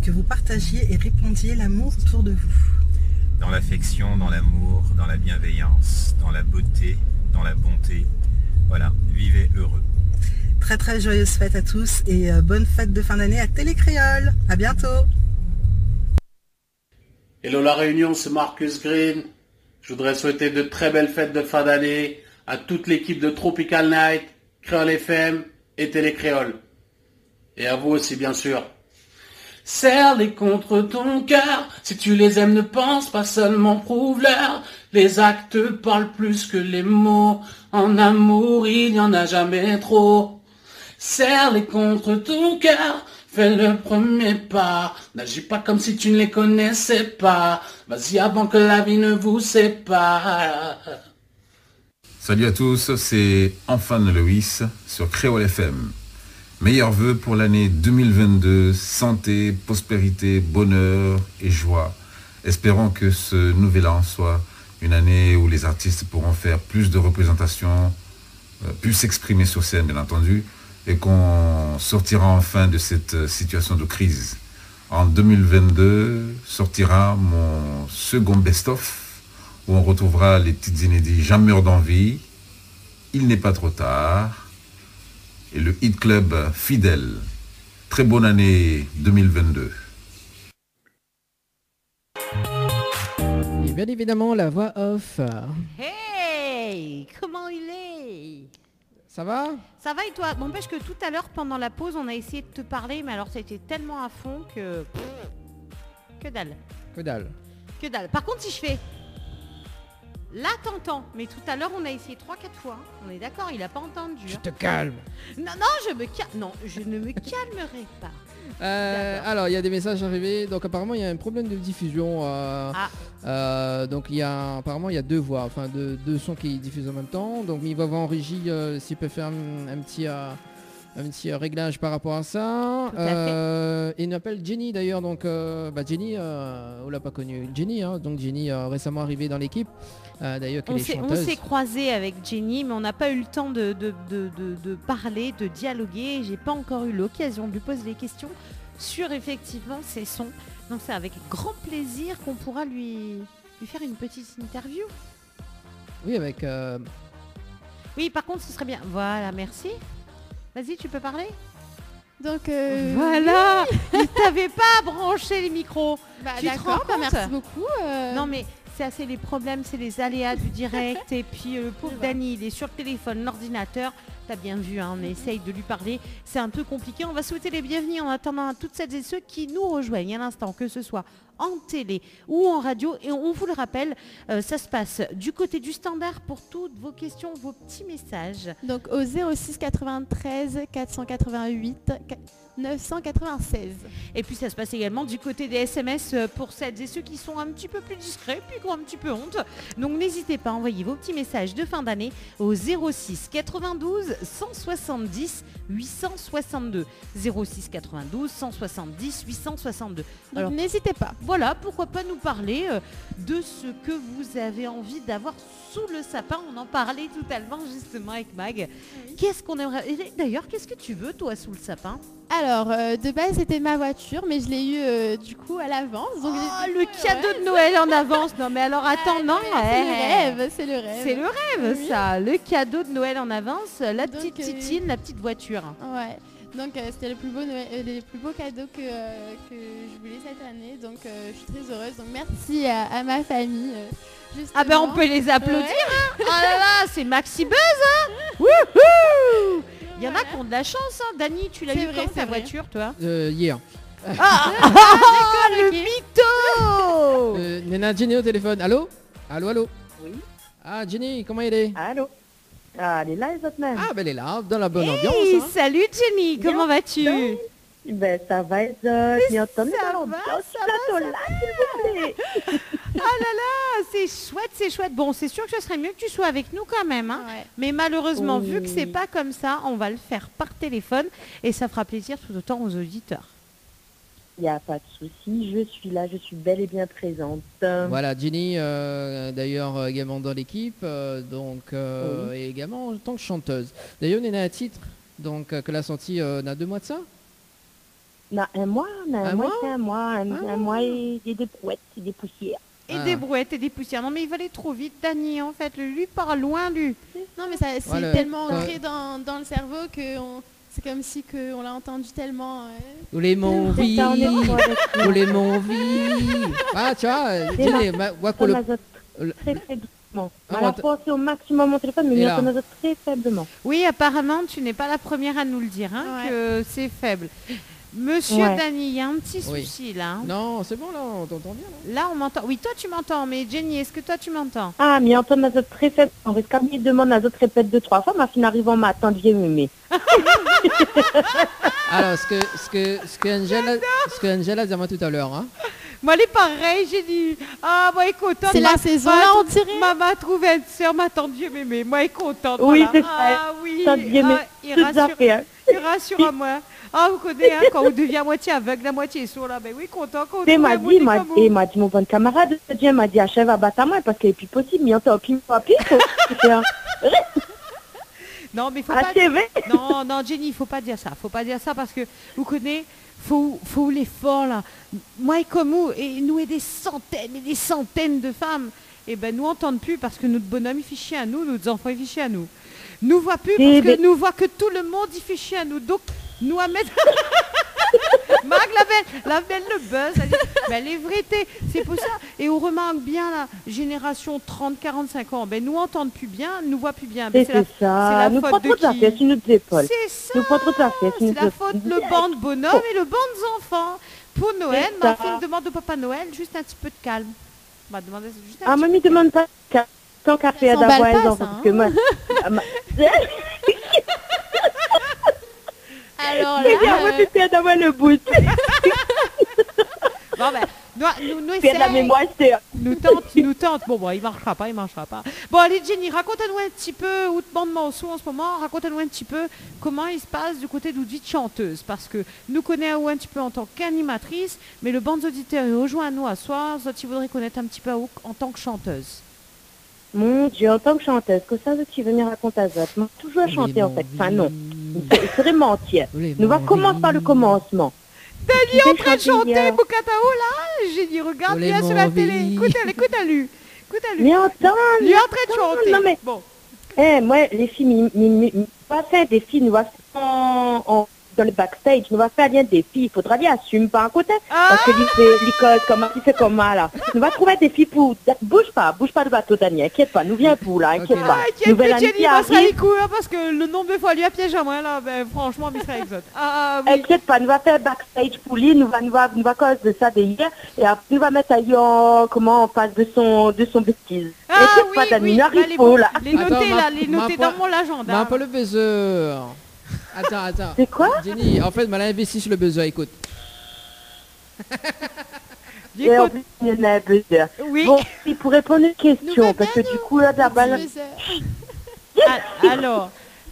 que vous partagiez et répandiez l'amour autour de vous. Dans l'affection, dans l'amour, dans la bienveillance, dans la beauté, dans la bonté. Voilà, vivez heureux. Très très joyeuses fêtes à tous et bonne fête de fin d'année à Télécréole. À bientôt. Hello la Réunion, c'est Marcus Green. Je voudrais souhaiter de très belles fêtes de fin d'année à toute l'équipe de Tropical Night, Créole FM et Télécréole. Et à vous aussi bien sûr. Serre-les contre ton cœur, si tu les aimes ne pense pas seulement prouve-leur. Les actes parlent plus que les mots, en amour il n'y en a jamais trop. Serre-les contre ton cœur, fais le premier pas, n'agis pas comme si tu ne les connaissais pas, vas-y avant que la vie ne vous sépare. Salut à tous, c'est Anfan Lewis sur Créole FM. Meilleurs vœux pour l'année 2022, santé, prospérité, bonheur et joie. Espérons que ce nouvel an soit une année où les artistes pourront faire plus de représentations, plus s'exprimer sur scène bien entendu, et qu'on sortira enfin de cette situation de crise. En 2022 sortira mon second best-of, où on retrouvera les titres inédits J'en meurs d'envie, Il n'est pas trop tard, et le Hit Club Fidèle. Très bonne année 2022. Et bien évidemment, la voix off. Hey, comment il est? Ça va? Ça va et toi? N'empêche que tout à l'heure, pendant la pause, on a essayé de te parler, mais alors ça a été tellement à fond que... Que dalle. Que dalle. Que dalle. Par contre, si je fais... Là, t'entends. Mais tout à l'heure, on a essayé 3-4 fois. On est d'accord, il a pas entendu. Tu te calmes. Non, je me calme. Non, je ne me calmerai pas. Alors, il y a des messages arrivés. Donc, apparemment, il y a un problème de diffusion. Donc, apparemment, il y a deux voix, enfin, deux sons qui diffusent en même temps. Donc, il va voir en régie s'il peut faire un petit réglage par rapport à ça. Il m'appelle Jenny d'ailleurs. Donc, Jenny, on l'a pas connue. Jenny, hein, donc Jenny récemment arrivée dans l'équipe. D'ailleurs, on s'est croisé avec Jenny, mais on n'a pas eu le temps de parler, de dialoguer. J'ai pas encore eu l'occasion de lui poser des questions sur effectivement ses sons. Donc c'est avec grand plaisir qu'on pourra lui faire une petite interview. Oui, avec... Oui, par contre, ce serait bien. Voilà, merci. Vas-y, tu peux parler? Donc voilà, il t'avait pas branché les micros. Tu te rends compte? Merci beaucoup. Non mais c'est assez les problèmes, c'est les aléas du direct. Et puis le pauvre Dany, il est sur le téléphone, l'ordinateur. T'as bien vu, hein, on essaye de lui parler. C'est un peu compliqué. On va souhaiter les bienvenus en attendant à toutes celles et ceux qui nous rejoignent à l'instant, que ce soit en télé ou en radio. Et on vous le rappelle, ça se passe du côté du standard pour toutes vos questions, vos petits messages. Donc au 06 93 488 996. Et puis ça se passe également du côté des SMS pour celles et ceux qui sont un petit peu plus discrets puis qui ont un petit peu honte. Donc n'hésitez pas à envoyer vos petits messages de fin d'année au 06 92 170 862. 06 92 170 862. Donc n'hésitez pas. Voilà, pourquoi pas nous parler de ce que vous avez envie d'avoir sous le sapin. On en parlait tout à l'heure justement avec Mag. Qu'est-ce qu'on aimerait... Et d'ailleurs, qu'est-ce que tu veux toi sous le sapin? Alors, de base, c'était ma voiture, mais je l'ai eu du coup à l'avance. Donc le cadeau de Noël en avance. Non, mais alors attends, non. C'est le rêve, c'est le rêve. C'est le rêve, Oui. ça. Le cadeau de Noël en avance, la Donc, petite titine, la petite voiture. Ouais. Donc c'était le plus beau les plus beaux cadeaux que je voulais cette année. Donc je suis très heureuse. Donc merci à ma famille. Ah ben on peut les applaudir. Ouais. Hein. Ah là là, c'est Maxi Buzz. Hein. Wouhou. Il y en a qui ont de la chance. Hein. Dani, tu l'as C'est eu vrai, quand c'est ta vrai. voiture, toi? Hier. Le mytho. Nena, Jenny au téléphone. Allô? Allô? Oui. Ah, Jenny, comment elle est? Allô? Ah, elle est là, les autres mêmes. Ah, ben elle est là, dans la bonne Hey, ambiance. Hein. salut Jenny, comment vas-tu? Ben, ça va, les autres. Mais entendez Ça dans va, l'ambiance ça du plateau là, s'il vous plaît. Ah là là, c'est chouette, c'est chouette. Bon, c'est sûr que ce serait mieux que tu sois avec nous quand même. Hein. Ouais. Mais malheureusement, vu que Oui. c'est pas comme ça, on va le faire par téléphone et ça fera plaisir tout autant aux auditeurs. Il n'y a pas de souci, je suis là, je suis bel et bien présente. Voilà, Jenny, d'ailleurs également dans l'équipe, et également en tant que chanteuse. D'ailleurs, on est à titre, donc que la sortie on a 2 mois de ça. On a un mois, Un mois c'est un mois, un mois et des brouettes et des poussières. Et des brouettes et des poussières. Non mais il va aller trop vite, Dani, en fait. Lui part loin, lui. Non mais ça, c'est Voilà. tellement ancré dans le cerveau que c'est comme si on l'a entendu tellement. Ou les mon C'est vie, ça, on est pas avec ou les mon vie. Ah, tu vois, Et Jenny, là, moi, pour le... très faiblement. Ah, Alors, forcé au maximum mon téléphone, mais Et il là. entend très faiblement. Oui, apparemment, tu n'es pas la première à nous le dire, hein, que c'est faible. Monsieur Ouais. Dani, il y a un petit Oui. souci là. hein. Non, c'est bon là, on t'entend bien là. Là, on m'entend. Oui, toi, tu m'entends, mais Jenny, est-ce que toi, tu m'entends? Ah, mais il entend les autres très faible. On risque qu'il demande les autres répète 2-3 fois, ma fille arrive en m'attend, vieux mémé. Alors, ce que Angela disait moi tout à l'heure, hein. Moi, elle est pareil, j'ai dit. Ah, moi, elle est contente. C'est la saison, là, on dirait. Maman a trouvé une sœur, ma tante vieux mémé. Moi, elle est contente. Oui, voilà. c'est ça. Ah, oui. Tante vieux mémé, il toutes rassure, affaires. il rassure à moi. Ah, vous connaissez, hein, quand on devient à moitié aveugle, la moitié sourd, là, ben oui, content. Il m'a dit, mon bon camarade, Dieu m'a dit, achève à battre à moi, parce qu'il est plus possible, mais on t'a opinion papier. Non, mais faut Ah, pas. c'est vrai. Non, Jenny, il faut pas dire ça. Faut pas dire ça parce que vous connaissez, faut l'effort là. Moi et comme vous, et nous et des centaines de femmes, et ben nous entendent plus parce que notre bonhomme il fait chier à nous, nos enfants ils fait chier à nous. Nous voient plus parce que nous voient que tout le monde il fait chier à nous. Donc nous à mettre. Marc la belle le buzz, elle dit, ben, les vérités, c'est pour ça. Et on remarque bien la génération 30-45 ans, ben nous entendent plus bien, nous voient plus bien. Ben, C'est ça, nous prend trop de affaires sur notre épaule. C'est ça. Nous prend trop de affaires sur C'est notre la faute le banc de bonhomme et le banc d'enfants. Pour Noël, C'est ma ça. fille demande au Papa Noël juste un petit peu de calme. On va demander juste un Ah, petit mamie demande pas tant qu'à faire s'emballe d'avoir pas, les enfants, ça, parce que moi... Alors C'est bien, moi, là, tu fais d'avoir le bout. Bon ben, nous Fais de la mémoire, c'est... nous tente. Bon, il marchera pas. Bon, allez, Jenny, raconte-nous un petit peu, ou te demande-moi au son en ce moment, raconte-nous un petit peu comment il se passe du côté d'Oudit chanteuse, parce que nous connaissons un petit peu en tant qu'animatrice, mais le banc d'auditeurs est rejoint à nous à soir, soit tu voudrais connaître un petit peu en tant que chanteuse. Mon Dieu, en tant que chanteuse, que ça, tu veux venir raconter à ça. Moi, toujours à chanter, en fait. Enfin, non. Il serait mentir. Nous va commencer par le commencement. Dani est en train de chanter Bukatao là. J'ai dit regarde bien sur la télé. Écoute-lui. Mais attends, Lui est en train de chanter. Non, mais... Bon. Moi, les filles, pas faire des filles, nous va faire en dans le backstage, nous va faire bien des filles. Il faudra bien assumer par un côté. Parce que l'école, comment tu fais comme là. Nous va trouver des filles pour... Bouge pas de bateau, Daniel. Inquiète pas, nous viens pour là, inquiète pas. Nouvelle année qui arrive. Parce que le nombre de fois lui a piégé à moi là, ben, franchement, il serait exote. Oui. Inquiète pas, nous va faire backstage pour lui, nous va cause de ça derrière. Et après, nous va mettre ailleurs, comment on passe de son bêtise. Inquiète pas, Daniel, arrive pour là. Les noter là, les noter dans mon agenda. Mais un peu le buzzer. Attends. C'est quoi? Jenny, en fait, mal investi sur le buzzer, écoute. Et en plus, il y en a un buzzer. Oui. Bon, pour répondre à une question, parce que du coup, là, de la balle... Alors,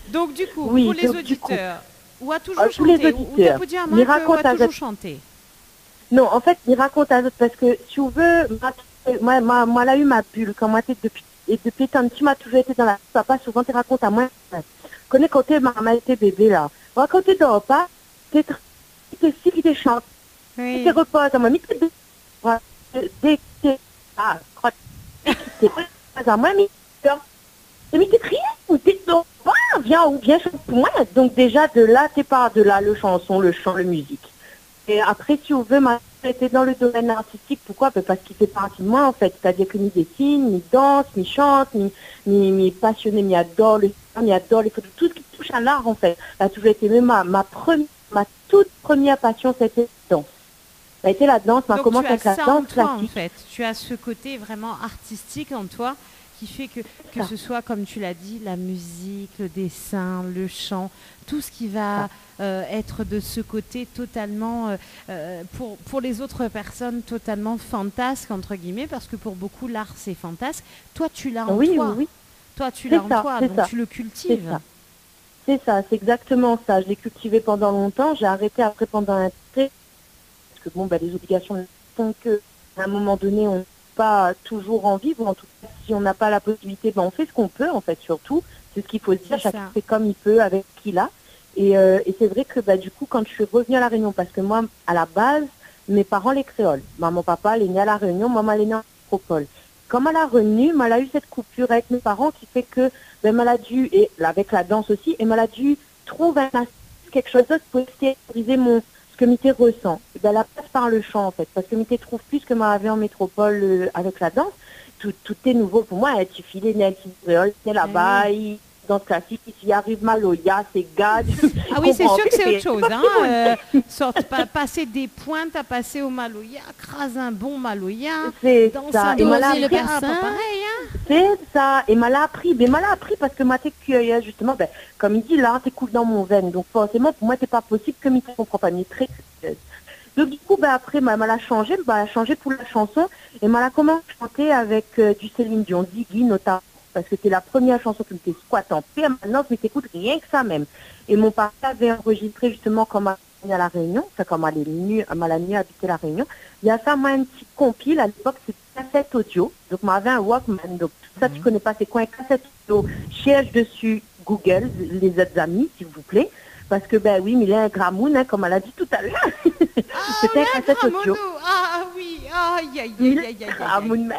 donc du coup, oui, pour les auditeurs, ou a toujours pour chanté, les auditeurs, ou peut dire à moi ou a toujours chanté. Non, en fait, il raconte à d'autres, parce que, si tu veux, moi, là, eu ma bulle, quand moi, depuis tant tu m'as toujours été dans la... Papa, souvent, tu racontes à moi... Connais quand t'es maman était bébé là. Moi quand t'es dans le repas, t'es si qui te chante. Tu te reposes à moi. Dès que t'es crotte. À moi, mais t'es crié ou t'es dans viens chanter pour moi. Donc déjà de là, t'es par de là, le chanson, le chant, la musique. Et après, si on veut, ma était dans le domaine artistique. Pourquoi? Parce qu'il fait partie de moi, en fait. C'est-à-dire que ni dessine, ni danse, ni chante, ni passionné, ni adore le cinéma, ni adore les photos. Tout ce qui touche à l'art, en fait. Ça a toujours été même ma toute première passion, c'était la danse. Ça a été la danse, ma commence avec la danse classique. En fait. Tu as ce côté vraiment artistique en toi qui fait que ce soit, comme tu l'as dit, la musique, le dessin, le chant, tout ce qui va être de ce côté totalement, pour les autres personnes, totalement fantasque, entre guillemets, parce que pour beaucoup, l'art, c'est fantasque. Toi, tu l'as en toi. Oui. Toi, tu l'as en toi, donc tu le cultives. C'est ça, c'est exactement ça. Je l'ai cultivé pendant longtemps, j'ai arrêté après pendant un temps, parce que les obligations font qu'à un moment donné, on pas toujours en vivre, en tout cas si on n'a pas la possibilité, on fait ce qu'on peut en fait surtout, c'est ce qu'il faut dire, chacun fait comme il peut avec ce qu'il a et c'est vrai que du coup quand je suis revenue à La Réunion, parce que moi à la base mes parents les créoles, mon papa est né à La Réunion, maman est née en métropole. Comme elle a revenu, elle a eu cette coupure avec mes parents qui fait que elle a dû, et avec la danse aussi, et elle a dû trouver quelque chose d'autre pour extérioriser ce que Mité ressent. Elle passe par le chant en fait, parce que Mité trouve plus que m'avait en métropole avec la danse. Tout est nouveau pour moi. Tu files là-bas, danse classique, ici arrive Maloya, c'est Gad. Ah oui, c'est sûr que c'est autre chose. Passer des pointes à passer au Maloya, crase un bon Maloya, danse un le bassin. C'est ça. Et m'a appris parce que moi, t'es curieuse, justement. Comme il dit, là, t'es cool dans mon veine. Donc, forcément, pour moi, c'est pas possible que Mité comprend pas. Mais très curieuse. Donc, du coup, après, m'a changé pour la chanson. Et m'a commencé à chanter avec du Céline Dion, Ziggy, notamment. Parce que c'était la première chanson qui me fait squat en permanence, mais t'écoutes rien que ça même. Et mon papa avait enregistré justement comme à La Réunion, c'est comme elle a mieux habité La Réunion. Il y a ça, moi, un petit compile, à l'époque, c'était cassette audio. Donc, moi, j'avais un Walkman. Donc, ça, tu connais pas, c'est quoi un cassette audio? Cherche dessus Google, les autres amis, s'il vous plaît. Parce que, oui, mais il y a un gramoun, comme elle a dit tout à l'heure. C'était un cassette audio. Ah oui, aïe. Gramoun même.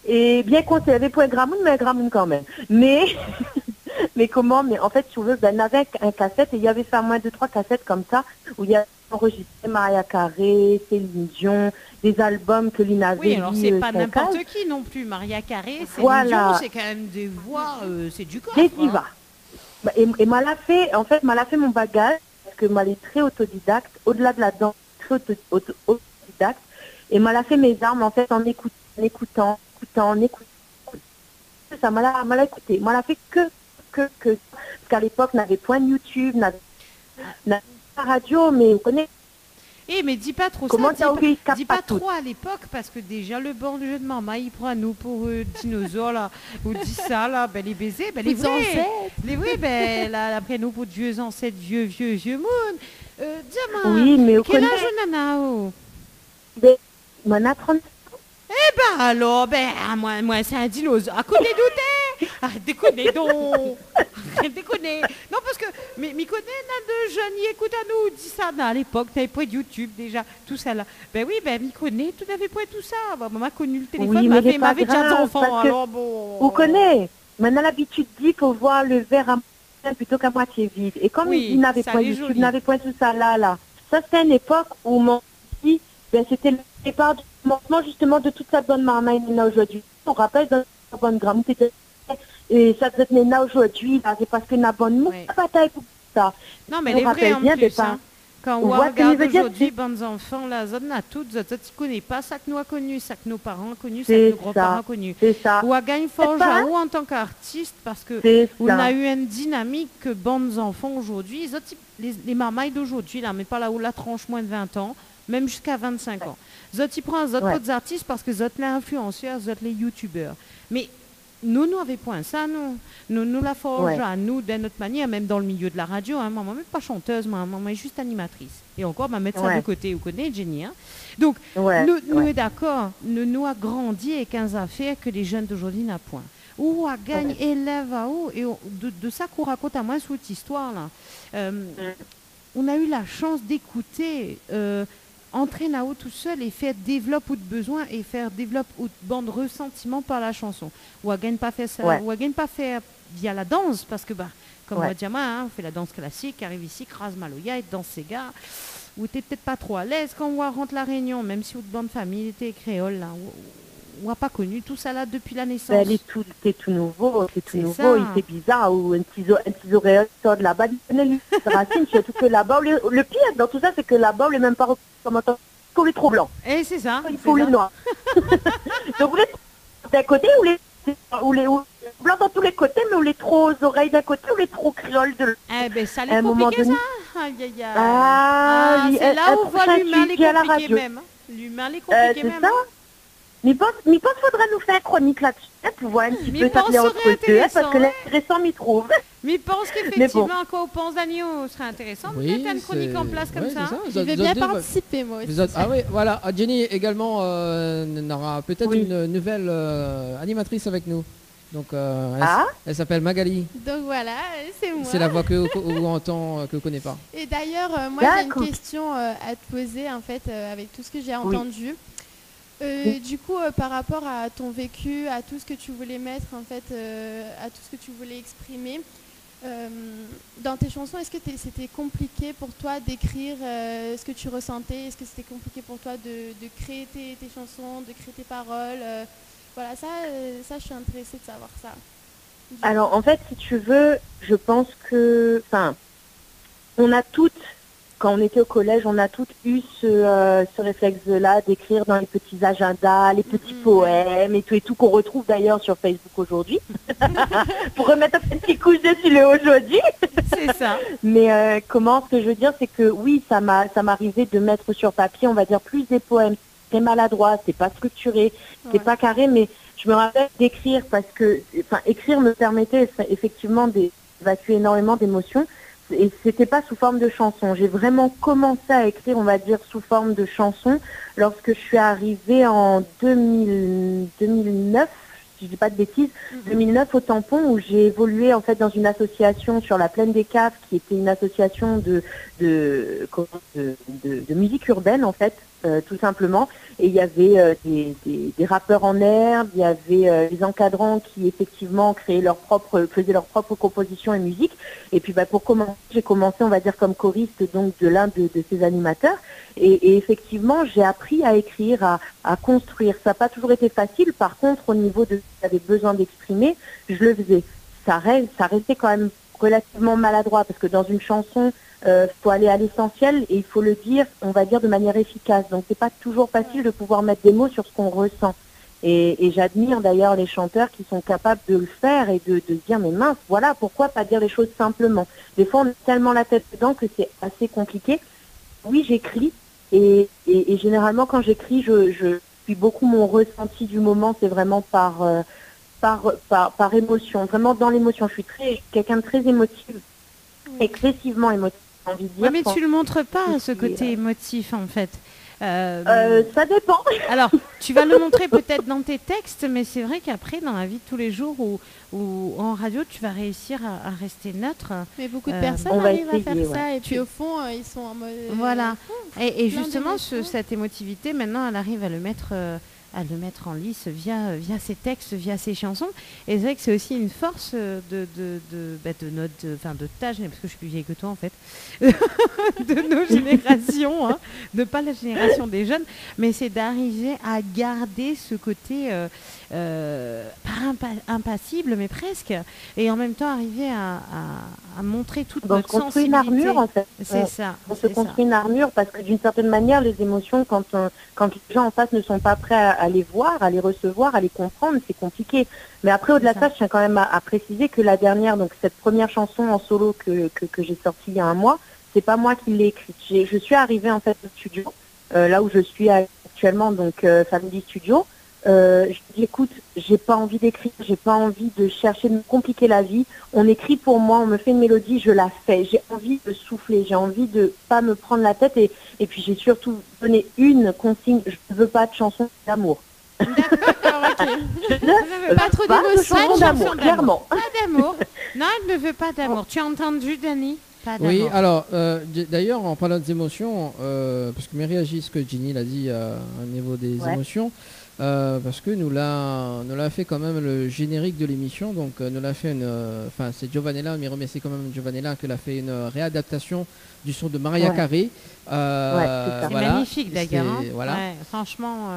Et bien qu'on s'élevait pour un gramoun, mais un gramoun quand même. Mais comment? Mais en fait, si tu veux, on avait un cassette et il y avait fait moins de 3 cassettes comme ça, où il y a enregistré Mariah Carey, Céline Dion, des albums que Lina avait. Oui, alors c'est pas n'importe qui non plus. Mariah Carey, Céline Dion, c'est quand même des voix, c'est du corps. Des divas. Et m'a fait mon bagage, parce que m'a très autodidacte, au-delà de la danse, très autodidacte, et m'a fait mes armes, en fait, en écoutant. Ça m'a écouté. M'a fait que, parce qu'à l'époque, n'avait point de YouTube, n'avait pas de radio, mais vous connaissez. Mais dis pas trop dis pas trop à l'époque, parce que déjà le bon jeu de maman, il prend nous pour dinosaures là, ou dit ça là, les baisers, les vrais, là, après nous pour vieux ancêtres, vieux moon. Diamant. Oui, mais quel âge Nana? Nana 30. Alors, moi c'est un dinosaure. À côté douter. Arrête de déconner donc. Arrête de déconner. Non, parce que, mais m'y connaît, de jeunes, écoute à nous, dis ça, à l'époque, t'avais pas de YouTube déjà, tout ça là. M'y connaît, tu n'avais pas tout ça. Maman a connu le téléphone, m'avait déjà d'enfants, alors bon. Vous connaissez. Maintenant, l'habitude dit qu'il faut voir le verre à plein plutôt qu'à moitié vide. Et comme Oui, il n'avait ça point allait YouTube, joli. n'avait point tout ça là. Ça, c'était une époque où mon petit, ben, c'était le départ du commencement justement de toute sa bonne marmaille là aujourd'hui. On rappelle dans la bonne gramme, et ça devait être là aujourd'hui, là, c'est parce que n'a bonne bataille pour ça. Non, mais on elle est vraie rappelle en bien plus. des pas. Quand On on voit ce que regarde je veux dire, aujourd'hui, bonnes enfants, là, zone a toutes, zot, tu connais pas ça que nous a connu, ça que nos parents ont connu, ça C'est que nos grands-parents ça, ont connu. c'est ça. Ou à gagne fort C'est pas- Jaou en tant qu'artiste, parce que C'est on ça. a eu une dynamique que bonnes enfants aujourd'hui, les marmailles d'aujourd'hui, là, mais pas là où la tranche moins de 20 ans, même jusqu'à 25 ans. Zot, ils prennent zot Ouais. autres artistes parce que zot les influenceurs, zot les youtubeurs. Mais nous avait point ça, nous la forge Ouais. à nous, de notre manière, même dans le milieu de la radio. Hein, maman n'est pas chanteuse, maman est juste animatrice. Et encore, ma mettre ça Ouais. de côté, vous connaissez, Jenny. Hein. Donc, Ouais, nous ouais. est d'accord, nous a grandi avec 15 affaires que les jeunes d'aujourd'hui n'ont point. Ou à gagne élève à haut, et de ça qu'on raconte à moi sous cette histoire-là. On a eu la chance d'écouter entraîne à haut tout seul et faire développe ou de besoin et faire développe ou de bande ressentiment par la chanson. Ou à gagne pas faire ça, Ouais. ou à gagne pas faire via la danse, parce que bah, comme Ouais. on va dire, hein, on fait la danse classique, arrive ici, crase Maloya et danse ses gars. Ou t'es peut-être pas trop à l'aise quand on rentre la Réunion, même si ou de bande famille était créole là. On n'a pas connu tout ça là depuis la naissance. Ben, c'est tout nouveau, C'est nouveau, ça. et c'est bizarre, ou un petit oreille sort de là-bas, il connaît lui, racine, surtout que là-bas, le pire dans tout ça, c'est que là-bas, on n'est même pas comme en tant qu'on est trop blanc. Et c'est ça. Il faut les noirs. Donc vous êtes d'un côté, ou les blancs dans tous les côtés, mais ou les trop aux oreilles d'un côté, ou les trop créoles de l'autre. Eh ben ça À les un moment compliqué donné- ça. Aïe, aïe, aïe. Ah, oui, c'est là un où on voit prochain l'humain les sujet à la compliqués radio. même. Hein. L'humain les compliqués C'est même. ça. hein. Mais pense qu'il faudra nous faire une chronique là-dessus, hein, pour voir un petit Mais peu pense s'appeler serait entre deux, hein, parce intéressant, que hein. l'intéressant m'y trouve. Mais je pense Mais qu'effectivement, bon. quand on pense d'Agneau, ce serait intéressant de Oui, mettre une chronique en place comme ouais, ça. c'est hein. Je vais bien participer, moi aussi. Vous êtes- Ah oui, voilà. Ah, Jenny également aura peut-être une nouvelle animatrice avec nous. Donc, elle s'appelle Magali. Donc voilà, c'est moi. C'est la voix que on entend, que vous connaissez pas. Et d'ailleurs, moi j'ai D'accord. une question à te poser en fait avec tout ce que j'ai Oui. entendu. Du coup, par rapport à ton vécu, à tout ce que tu voulais mettre en fait, à tout ce que tu voulais exprimer, dans tes chansons, est-ce que c'était compliqué pour toi d'écrire ce que tu ressentais? Est-ce que c'était compliqué pour toi de créer tes chansons, de créer tes paroles? Voilà, ça, je suis intéressée de savoir ça. Alors, en fait, si tu veux, je pense que, enfin, on a toutes, quand on était au collège, on a toutes eu ce réflexe-là d'écrire dans les petits agendas, les petits poèmes et tout, qu'on retrouve d'ailleurs sur Facebook aujourd'hui, pour remettre un petit couche dessus le aujourd'hui. C'est ça. Mais comment, ce que je veux dire, c'est que oui, ça m'arrivait de mettre sur papier, on va dire, plus des poèmes. C'est maladroit, c'est pas structuré, c'est pas carré, mais je me rappelle d'écrire parce que, enfin, écrire me permettait effectivement d'évacuer énormément d'émotions. Et c'était pas sous forme de chanson. J'ai vraiment commencé à écrire, on va dire, sous forme de chanson lorsque je suis arrivée en 2009, si je dis pas de bêtises, 2009 au Tampon, où j'ai évolué en fait dans une association sur la Plaine des Caves, qui était une association de musique urbaine en fait, tout simplement. Et il y avait des rappeurs en herbe, il y avait des encadrants qui effectivement faisaient leurs propres compositions et musique. Et puis pour commencer, j'ai commencé, on va dire, comme choriste donc de l'un de ces animateurs. Et effectivement, j'ai appris à écrire, à construire. Ça n'a pas toujours été facile. Par contre, au niveau de ce que j'avais besoin d'exprimer, je le faisais. Ça restait quand même relativement maladroit parce que dans une chanson, faut aller à l'essentiel et il faut le dire, on va dire, de manière efficace. Donc c'est pas toujours facile de pouvoir mettre des mots sur ce qu'on ressent. Et j'admire d'ailleurs les chanteurs qui sont capables de le faire et de se dire mais mince, voilà, pourquoi pas dire les choses simplement. Des fois on a tellement la tête dedans que c'est assez compliqué. Oui, j'écris et généralement quand j'écris, je suis beaucoup mon ressenti du moment, c'est vraiment par émotion, vraiment dans l'émotion. Je suis quelqu'un de très émotif, excessivement émotif. Envie de dire, Ouais, mais tu le montres pas, ce côté émotif, en fait. Ça dépend. Alors, tu vas le montrer peut-être dans tes textes, mais c'est vrai qu'après, dans la vie de tous les jours ou en radio, tu vas réussir à rester neutre. Mais beaucoup de personnes on va arrivent à essayer, faire ça, ouais. et puis au fond, ils sont en mode... Voilà. Et plein justement, d'émotions. cette émotivité, maintenant, elle arrive à le mettre à le mettre en lice via ses textes, via ses chansons. Et c'est vrai que c'est aussi une force de ta génération, parce que je suis plus vieille que toi en fait, de nos générations, hein, de pas la génération des jeunes, mais c'est d'arriver à garder ce côté pas impassible, mais presque, et en même temps arriver à montrer toute notre sensibilité. On se construit une armure en fait. C'est ça. On se construit une armure parce que d'une certaine manière, les émotions, quand les gens en face ne sont pas prêts à les voir, à les recevoir, à les comprendre, c'est compliqué. Mais après, au-delà de ça, je tiens quand même à préciser que la dernière, donc cette première chanson en solo que j'ai sortie il y a un mois, c'est pas moi qui l'ai écrite. Je suis arrivée en fait au studio, là où je suis actuellement, donc Family Studio. Je dis écoute, j'ai pas envie d'écrire, j'ai pas envie de chercher de me compliquer la vie. On écrit pour moi, on me fait une mélodie, je la fais. J'ai envie de souffler, j'ai envie de pas me prendre la tête et puis j'ai surtout donné une consigne, je ne veux pas de chansons d'amour. D'accord, ok. Je pas trop d'émotion, chansons d'amour, clairement. Pas d'amour. Non, elle ne veut pas d'amour. Tu as entendu, Dani? Pas d'amour. Oui, alors, d'ailleurs, en parlant des émotions, parce que Mary réagit ce que Ginny l'a dit au niveau des émotions, parce que nous l'a fait quand même le générique de l'émission, donc nous l'a fait enfin c'est Giovanella, mais remercie quand même Giovanella qui l'a fait une réadaptation du son de Maria Carey. C'est magnifique d'ailleurs. Hein. Voilà. Ouais, franchement,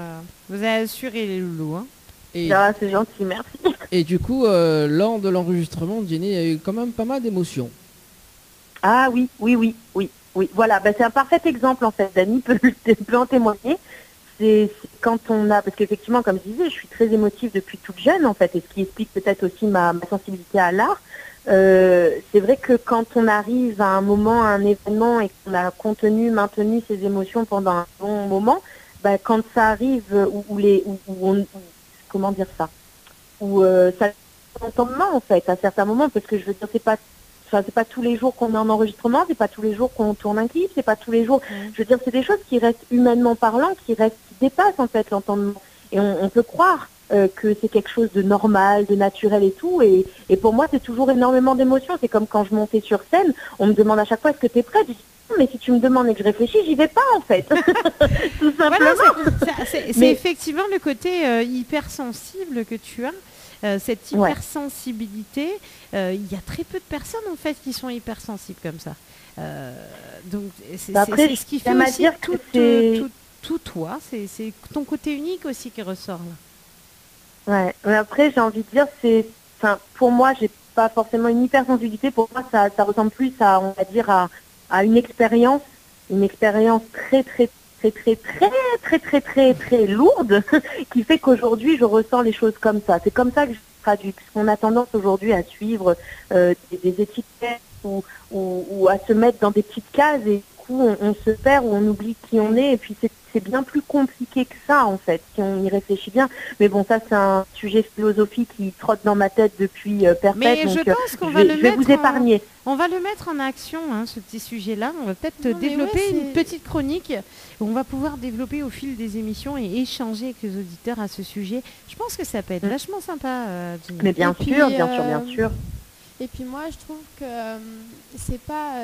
vous avez assuré les loulous. Hein. C'est gentil, merci. Et du coup, lors de l'enregistrement, Ginny, il y a eu quand même pas mal d'émotions. Ah oui. Voilà, c'est un parfait exemple en fait. Dani peut en témoigner. C'est quand on a, parce qu'effectivement, comme je disais, je suis très émotive depuis toute jeune en fait, et ce qui explique peut-être aussi ma sensibilité à l'art. C'est vrai que quand on arrive à un moment, à un événement, et qu'on a maintenu ses émotions pendant un bon moment, quand ça arrive, comment dire ça, ça entendement en fait, à certains moments, parce que je veux dire, c'est pas tous les jours qu'on est en enregistrement, c'est pas tous les jours qu'on tourne un clip, c'est pas tous les jours. Je veux dire, c'est des choses qui restent humainement parlant, qui dépassent en fait l'entendement. Et on peut croire que c'est quelque chose de normal, de naturel et tout. Et pour moi, c'est toujours énormément d'émotions. C'est comme quand je montais sur scène, on me demande à chaque fois est-ce que tu es prête? Je dis non, mais si tu me demandes et que je réfléchis, j'y vais pas en fait. Tout simplement. Voilà, c'est effectivement le côté hypersensible que tu as. Cette hypersensibilité, il y a très peu de personnes en fait qui sont hypersensibles comme ça. Donc c'est ce qui fait aussi tout toi, c'est ton côté unique aussi qui ressort là. Ouais, mais après j'ai envie de dire, pour moi j'ai pas forcément une hypersensibilité, pour moi ça ressemble plus à, on va dire, à une expérience très très lourde qui fait qu'aujourd'hui je ressens les choses comme ça. C'est comme ça que je traduis, puisqu'on a tendance aujourd'hui à suivre des étiquettes ou à se mettre dans des petites cases et du coup on se perd ou on oublie qui on est, et puis c'est bien plus compliqué que ça en fait si on y réfléchit bien. Mais bon, ça c'est un sujet philosophique qui trotte dans ma tête depuis perpète. Mais donc je pense qu'on je vais vous épargner. On va le mettre en action, hein, ce petit sujet-là. On va peut-être développer une petite chronique où on va pouvoir développer au fil des émissions et échanger avec les auditeurs à ce sujet. Je pense que ça peut être vachement sympa, Ginny. Mais bien sûr. Et puis moi, je trouve que c'est pas...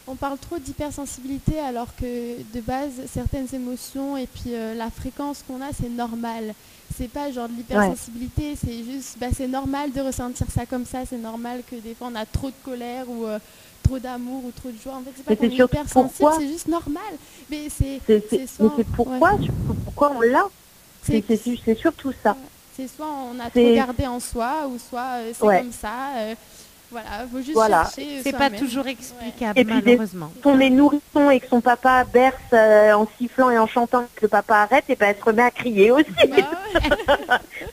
on parle trop d'hypersensibilité alors que de base, certaines émotions et puis la fréquence qu'on a, c'est normal. C'est pas genre de l'hypersensibilité, c'est juste, c'est normal de ressentir ça comme ça, c'est normal que des fois on a trop de colère ou trop d'amour ou trop de joie. En fait, c'est pas qu'on est hypersensible, c'est juste normal. Mais c'est pourquoi on l'a. C'est surtout ça. C'est soit on a trop gardé en soi, ou soit c'est comme ça. Voilà, faut juste chercher. C'est pas toujours explicable, malheureusement. Quand on est nourrisson et que son papa berce en sifflant et en chantant que le papa arrête, et elle se remet à crier aussi.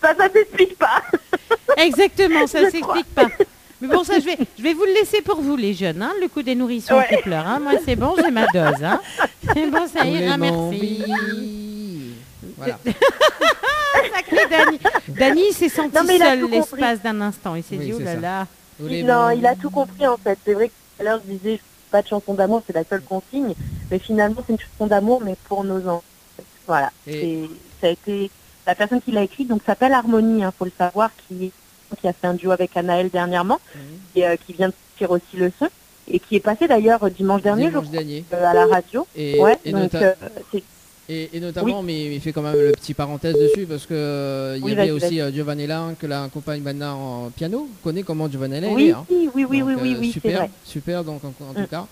Ça s'explique pas. Exactement, ça s'explique pas. Mais bon, ça, je vais vous le laisser pour vous, les jeunes, hein, le coup des nourrissons qui pleurent. Hein. Moi, c'est bon, j'ai ma dose. Hein. C'est bon, ça ira, merci. Voilà. Sacré Dani. Dani s'est senti seul l'espace d'un instant. Il s'est dit, oh là là. Non, il a tout compris en fait. C'est vrai que tout à l'heure je disais pas de chanson d'amour, c'est la seule consigne, mais finalement c'est une chanson d'amour mais pour nos enfants. Voilà. Ça a été la personne qui l'a écrit, donc s'appelle Harmonie, faut le savoir, qui a fait un duo avec Anaël dernièrement et qui vient de sortir aussi le son et qui est passé d'ailleurs dimanche dernier à la radio. Et notamment, mais il fait quand même le petit parenthèse dessus parce que il y avait aussi Giovanella que la accompagne maintenant en piano. Vous connaissez comment Giovanella Oui, est, hein. oui, super, c'est vrai. super. Donc en tout cas,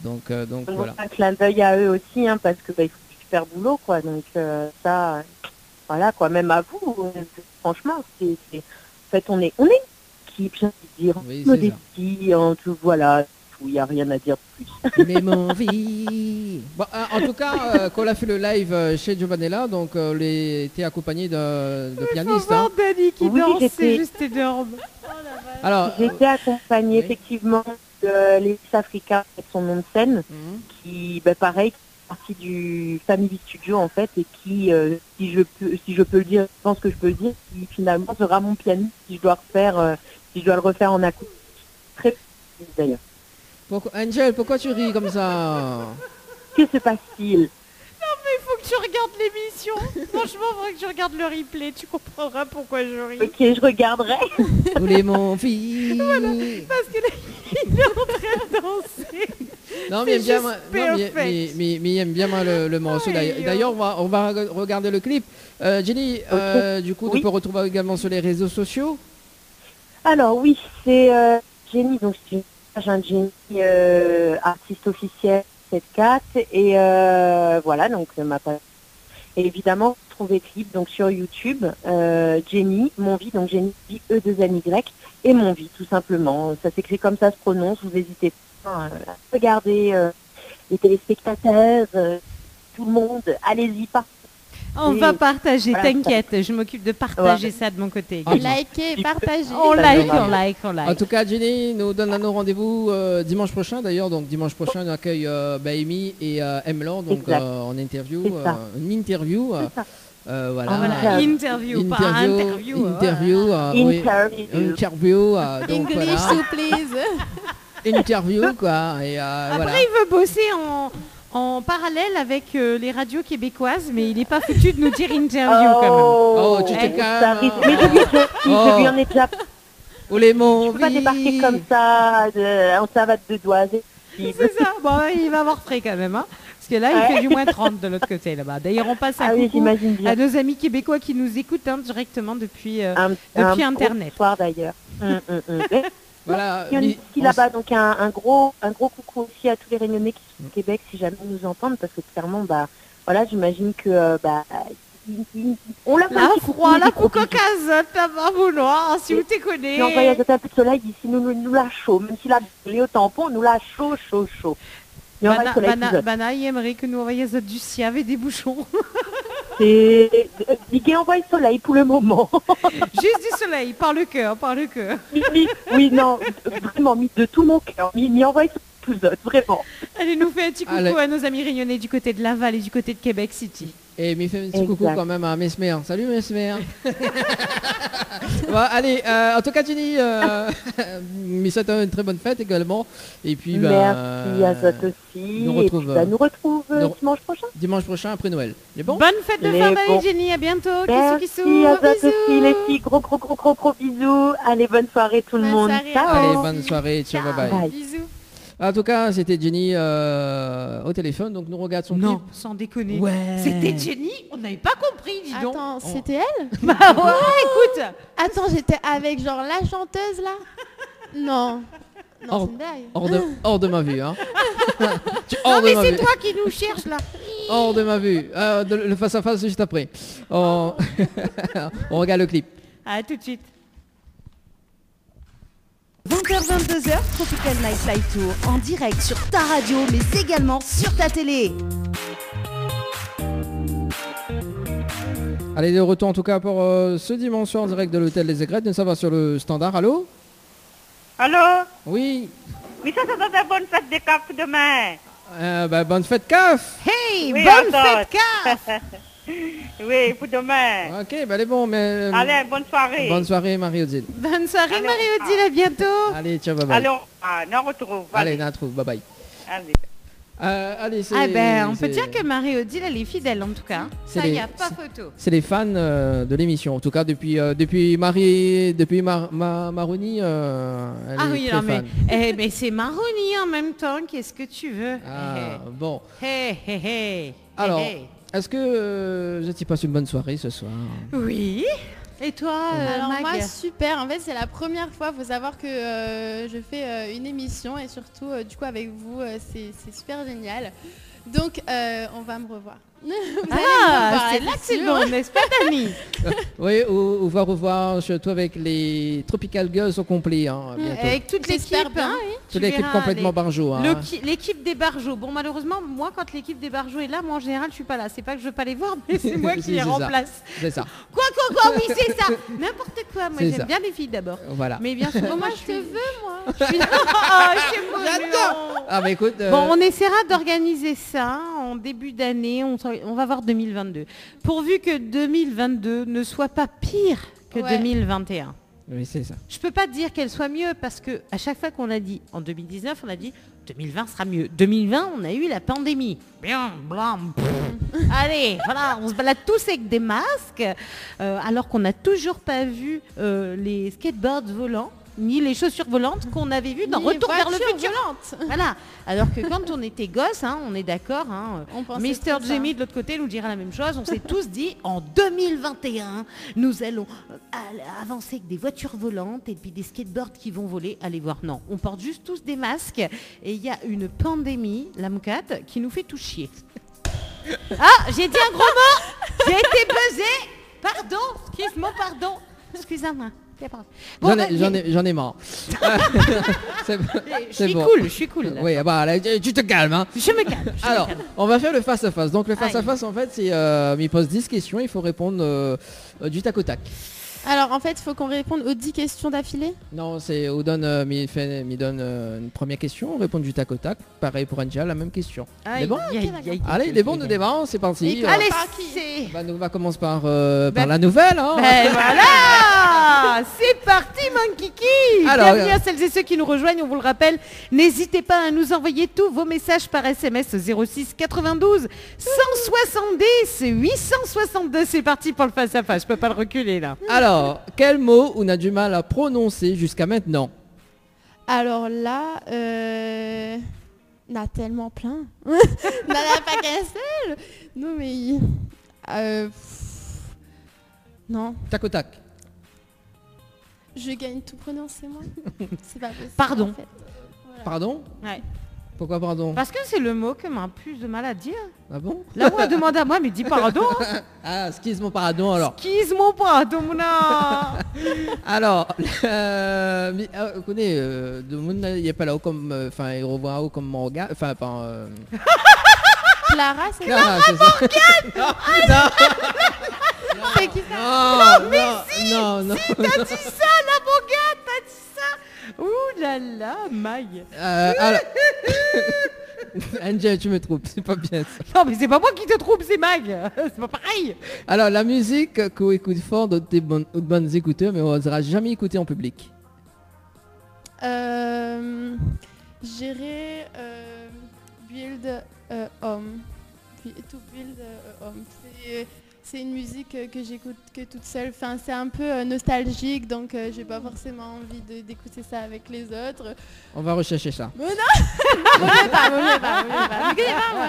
donc voilà. Un clin d'œil à eux aussi, hein, parce que ils font du super boulot, quoi. Donc ça, voilà, quoi. Même à vous, franchement, en fait, on est une équipe, j'ai envie de dire, modestie, en tout, voilà. Il n'y a rien à dire de plus. Mais mon vie. Bon, en tout cas, quand on a fait le live chez Giovanella, donc on était accompagné de pianistes. Faut voir Dani qui danse, c'est j'étais- juste énorme. Alors, J'ai été accompagnée effectivement de l'Elis Africa, avec son nom de scène, qui, pareil, fait partie du Family Studio en fait, et qui, si je peux le dire, je pense que je peux le dire, qui finalement sera mon pianiste si je dois le refaire en acoustique. Très bien d'ailleurs. Angel, pourquoi tu ris comme ça? Que se passe-t-il? Non mais il faut que tu regardes l'émission. Franchement, il faut que tu regardes le replay. Tu comprendras pourquoi je ris. Ok, je regarderai. Vous les mon fille. Voilà, parce que là, il est en train de danser. Non, mais il C'est aime bien, juste mais il aime bien moi, le morceau. D'ailleurs, on va regarder le clip. Jenny, du coup, on peut retrouver également sur les réseaux sociaux. Alors oui, c'est Jenny, donc c'est un Jenny artiste officiel 7-4 et voilà, donc ma page. Et évidemment, vous trouvez le clip donc sur YouTube, Jenny, Mon Vie, donc Jenny E2NY et Mon Vie, tout simplement. Ça s'écrit comme ça se prononce, vous n'hésitez pas à regarder les téléspectateurs, tout le monde, allez-y, pas. On va partager, voilà, t'inquiète, je m'occupe de partager ça de mon côté. Likez, partagez. On like. En tout cas, Jenny nous donne un rendez-vous dimanche prochain d'ailleurs. Donc dimanche prochain, on accueille Amy et Emlan donc en interview, une interview. Voilà. Interview, pas interview. Interview. Donc English, voilà. please. Interview quoi. Et Après, voilà. il veut bosser en parallèle avec les radios québécoises, mais il n'est pas foutu de nous dire interview quand même. Oh, tu te Ça arrive. calmes. Mais je lui en ai déjà. Oh les mots. Je peux pas débarquer comme ça, en savate de doigts. C'est ça. Bon, il va avoir frais quand même, hein. Parce que là, il fait du moins 30 de l'autre côté là-bas. D'ailleurs, on passe un coucou à nos amis québécois qui nous écoutent directement depuis Internet. Bonsoir d'ailleurs. Voilà. Il y en a ici là-bas, donc un gros coucou aussi à tous les Réunionnais qui sont au Québec si jamais ils nous entendent, parce que clairement, voilà, j'imagine que on l'a fait un petit coucou, la cocazote, la marmouloire, si vous te connaissez. Non, il y a un peu de soleil ici, nous l'a chaud, même si la gelée au tampon, nous l'a chaud. Il y aura le soleil qui zot. Bana, il aimerait que nous envoyions du sien avec des bouchons. C'est Ligué envoie le soleil pour le moment. Juste du soleil, par le cœur. Oui, non, vraiment, de tout mon cœur. Il envoie tout zot, vraiment. Allez, nous fait un petit coucou à nos amis réunionnais du côté de Laval et du côté de Québec City. Et il fait un petit coucou quand même à Mesmer. Salut Mesmer. Bon, allez, en tout cas Jenny, mais c'est une très bonne fête également. Et puis merci à Zot aussi. Nous retrouve dimanche prochain. Dimanche prochain après Noël. Les bons. Bonne fête de fin d'année Jenny, à bientôt. Merci à Zot aussi les filles. Gros bisous. Allez, bonne soirée tout le monde. Ciao. Allez, bonne soirée. Ciao, bye. Bisous. En tout cas, c'était Jenny au téléphone, donc nous regarde son clip. Non, sans déconner. Ouais. C'était Jenny, on n'avait pas compris, dis donc. Attends, c'était elle? Bah ouais, écoute. Attends, j'étais avec genre la chanteuse là? Non. Non, c'est une blague. Hors de ma vue, hein. Non mais c'est toi qui nous cherches là. Hors de ma vue. Le face à face juste après. On regarde le clip. À tout de suite. 20h-22h, Tropical Night Live Tour, en direct sur ta radio, mais également sur ta télé. Allez, de retour en tout cas pour ce dimanche soir en direct de l'hôtel des Aigrettes. Ça va sur le standard. Allô? Allô? Oui. Mais ça donne une bonne fête des CAF demain. Bonne fête CAF. Hey, oui, bonne fête CAF. Oui, pour demain. Ok, elle est bon, mais... Allez, bonne soirée. Bonne soirée, Marie-Odile. Bonne soirée, Marie-Odile, à bientôt. Allez, ciao, bye bye. Allez, on retrouve. Allez, on retrouve, bye bye. Allez. On peut dire que Marie-Odile, elle est fidèle en tout cas. Ça, il n'y a pas photo. C'est les fans de l'émission. En tout cas, depuis Maroni, elle est très fan. Mais c'est Maroni en même temps. Qu'est-ce que tu veux? Bon. Hey. Alors, Est-ce que j'ai passé une bonne soirée ce soir? Oui. Et toi, Alors Mag? moi super, en fait c'est la première fois, faut savoir que je fais une émission et surtout du coup avec vous c'est super génial. Donc on va me revoir. Vous allez me revoir, c'est là que c'est sûr. bon, n'est-ce pas, Dani? Oui, on va revoir surtout avec les Tropical Girls au complet bientôt. Avec toute l'équipe, bien, oui. Toute Tu l'équipe verras, complètement barjo. l'équipe des barjots. Bon, malheureusement, moi, quand l'équipe des barjots est là, moi, en général, je suis pas là. C'est pas que je veux pas les voir, mais c'est moi qui les C'est ça. remplace. C'est ça. Quoi, oui, c'est ça. N'importe quoi. Moi, C'est j'aime ça. bien les filles d'abord. Voilà. Mais bien sûr, Moi je je te veux moi. Je suis... Oh, c'est mignon. Ah bah écoute. Bon, on essaiera d'organiser ça en début d'année. On va voir 2022. Pourvu que 2022 ne soit pas pire que Ouais. 2021. Oui, c'est ça. Je peux pas dire qu'elle soit mieux parce que à chaque fois qu'on a dit en 2019, on a dit 2020 sera mieux. 2020, on a eu la pandémie. Bien, blam, pff. Allez, voilà, on se balade tous avec des masques, alors qu'on n'a toujours pas vu les skateboards volants, ni les chaussures volantes qu'on avait vues dans Ni Retour vers le voitures futur. volantes. Voilà. Alors que quand on était gosse, on est d'accord, On pensait Mister tout ça. Jamie de l'autre côté nous dira la même chose. On s'est tous dit, en 2021, nous allons avancer avec des voitures volantes et puis des skateboards qui vont voler. Allez voir, non. On porte juste tous des masques et il y a une pandémie, la moucate, qui nous fait tout chier. Ah, j'ai dit un gros mot. J'ai été buzzée. Pardon. Excuse-moi, pardon. Excusez-moi. C'est pas grave. Bon, J'en ai marre. C'est je suis bon. cool, je suis cool. là. Oui, bah, là, tu te calmes. Hein. Je me calme. je me Alors, calme. on va faire le face-à-face. Donc le face-à-face, en fait, c'est... il pose 10 questions, il faut répondre du tac au tac. Alors en fait il faut qu'on réponde aux 10 questions d'affilée. Non, c'est... On donne, il donne une première question, on répond du tac au tac. Pareil pour Angel, la même question. Il est bon? Allez, il est bon de débat, c'est parti. Allez, c'est... Bah, nous, on va commencer par la nouvelle. Hein. Ben voilà. C'est parti, mon kiki. Alors, bienvenue à celles et ceux qui nous rejoignent, on vous le rappelle. N'hésitez pas à nous envoyer tous vos messages par SMS au 06 92 170 862. C'est parti pour le face-à-face, je peux pas le reculer là. Alors, quel mot on a du mal à prononcer jusqu'à maintenant? Alors là, on a tellement plein. On n'en a pas qu'un seul. Non mais... non. Tac au tac. Je gagne tout prononcer moi. C'est pas possible. Pardon. en fait. Voilà. Pardon? Ouais. Pourquoi pardon? Parce que c'est le mot que m'a plus de mal à dire. Ah bon? Là, on demande à moi, mais dis pardon. Ah, excuse mon pardon alors. Excuse-moi, pardon, non. Alors, vous connaissez, il n'y a pas là-haut comme, enfin, il revoit haut comme mon regard, enfin, Clara, c'est Clara, ça. c'est ça. C'est qui ça? Non, mais si, non. si, t'as dit ça, là, mon gars, t'as dit ça. Ouh là là, Mag. Alors, Angel, tu me trompes, c'est pas bien ça. Non, mais c'est pas moi qui te trompe, c'est Mag. C'est pas pareil. Alors, la musique qu'on écoute fort dans tes bonnes écouteurs, mais on n'osera jamais écouter en public. Gérer Build Home. To Build Home. C'est une musique que j'écoute que toute seule. Enfin, c'est un peu nostalgique, donc j'ai pas forcément envie d'écouter ça avec les autres. On va rechercher ça. Mais non. Vaut mieux pas. M'écoutez pas, moi.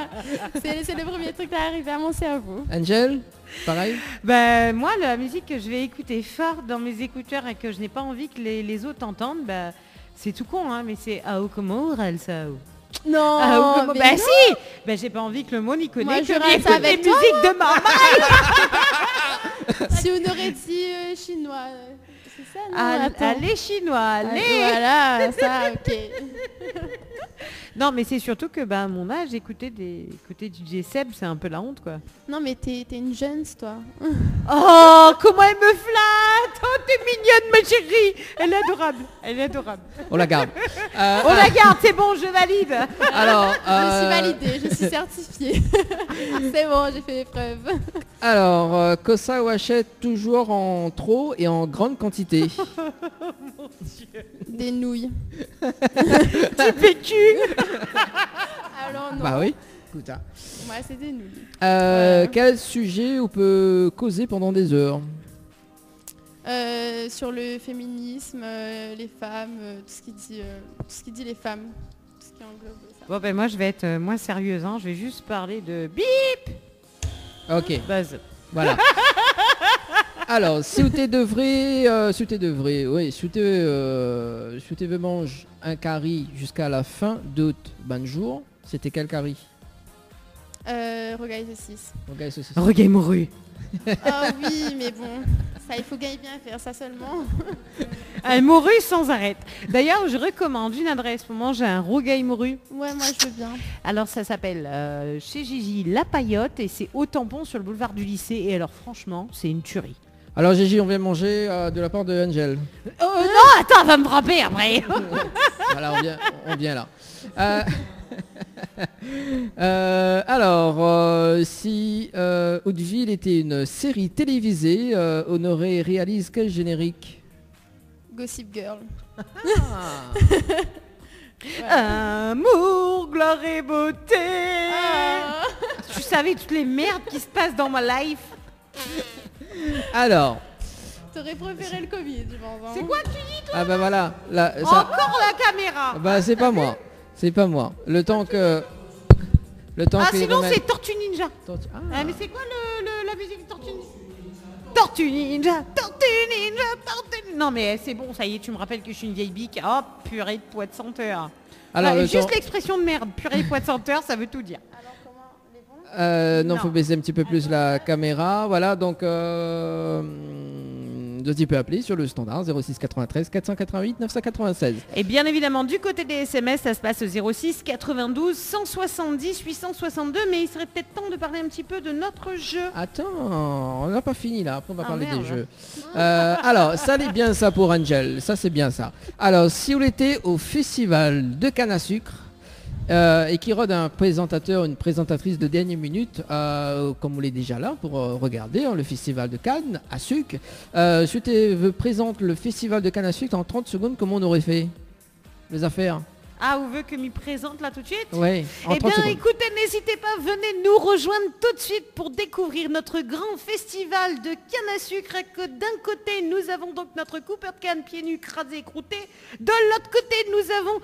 C'est le premier truc qui est arrivé à mon cerveau. Angel, pareil? Ben, moi, la musique que je vais écouter fort dans mes écouteurs et que je n'ai pas envie que les autres entendent, ben, c'est tout con, hein, mais c'est Ao como Sao. Non, bah si. Bah j'ai pas envie que le mot n'y connaît moi, que je reste avec les toi, musiques de maman. Si on aurait dit chinois, c'est ça, non? Attends. Allez chinois, allez. Voilà, ça, ok. Non, mais c'est surtout que à mon âge, écouter du J-Seb, c'est un peu la honte, quoi. Non, mais t'es une jeune, toi. Oh, comment elle me flatte. Oh, t'es mignonne, ma chérie. Elle est adorable. On la garde. On la garde, c'est bon, je valide. Alors, je suis validée, je suis certifiée. C'est bon, j'ai fait mes preuves. Alors, Kosa ou achète toujours en trop et en grande quantité. Mon Dieu. Des nouilles. Du PQ. Alors non. Bah oui. Écoute, hein. Moi, c'est des nouilles. Quel sujet on peut causer pendant des heures? Sur le féminisme, les femmes, tout ce qui dit les femmes, tout ce qui englobe ça. Bon ben moi je vais être moins sérieuse, hein. Je vais juste parler de bip. Ok. Buzz. Voilà. Alors, si vous devrait, mange un curry jusqu'à la fin d'août, jour, c'était quel curry? Rogaille saucisse. Rogaille saucisse. Rogaille morue. Ah oui, mais bon, ça il faut gagner bien faire ça seulement. Un morue sans arrêt. D'ailleurs, je recommande une adresse pour manger un rogaille morue. Ouais, moi je veux bien. Alors ça s'appelle chez Gigi La Paillotte et c'est au Tampon sur le boulevard du lycée. Et alors franchement, c'est une tuerie. Alors Gigi, on vient manger de la part de Angel. Non, attends, elle va me frapper après. Voilà, on vient là. Alors, si Hauteville était une série télévisée, Honoré réalise quel générique? Gossip Girl. Amour, gloire et beauté. Tu savais toutes les merdes qui se passent dans ma life. Alors. T'aurais préféré le Covid, je pense. C'est quoi que tu dis, toi? Ah bah voilà. Encore la caméra. Bah c'est pas moi. C'est pas moi. Le temps que sinon c'est Tortue Ninja. Mais c'est quoi la musique de Tortue Ninja? Tortue Ninja, Tortue Ninja, Tortue Ninja. Non mais c'est bon, ça y est, tu me rappelles que je suis une vieille bique. Oh, purée de pois de senteur. Alors, juste l'expression de merde, purée de pois de senteur, ça veut tout dire. Non, faut baisser un petit peu plus la caméra. Voilà, donc tu peux appeler sur le standard 06 93 488 996. Et bien évidemment, du côté des SMS, ça se passe au 06 92 170 862. Mais il serait peut-être temps de parler un petit peu de notre jeu. Attends, on n'a pas fini là. Après, on va parler des jeux. Alors, ça c'est bien ça pour Angel. Ça, c'est bien ça. Alors, si vous l'étiez au festival de canne à sucre, et qui rôde un présentateur, une présentatrice de dernière minute, comme vous l'êtes déjà là pour regarder le festival de Cannes à sucre. Si tu présente le festival de Cannes à sucre en 30 secondes, comment on aurait fait les affaires? Ah, vous voulez que m'y présente là tout de suite? Oui. Eh bien, écoutez, n'hésitez pas, venez nous rejoindre tout de suite pour découvrir notre grand festival de canne à sucre. D'un côté, nous avons donc notre coupeur de canne pieds nus, crasé, croûté. De l'autre côté, nous avons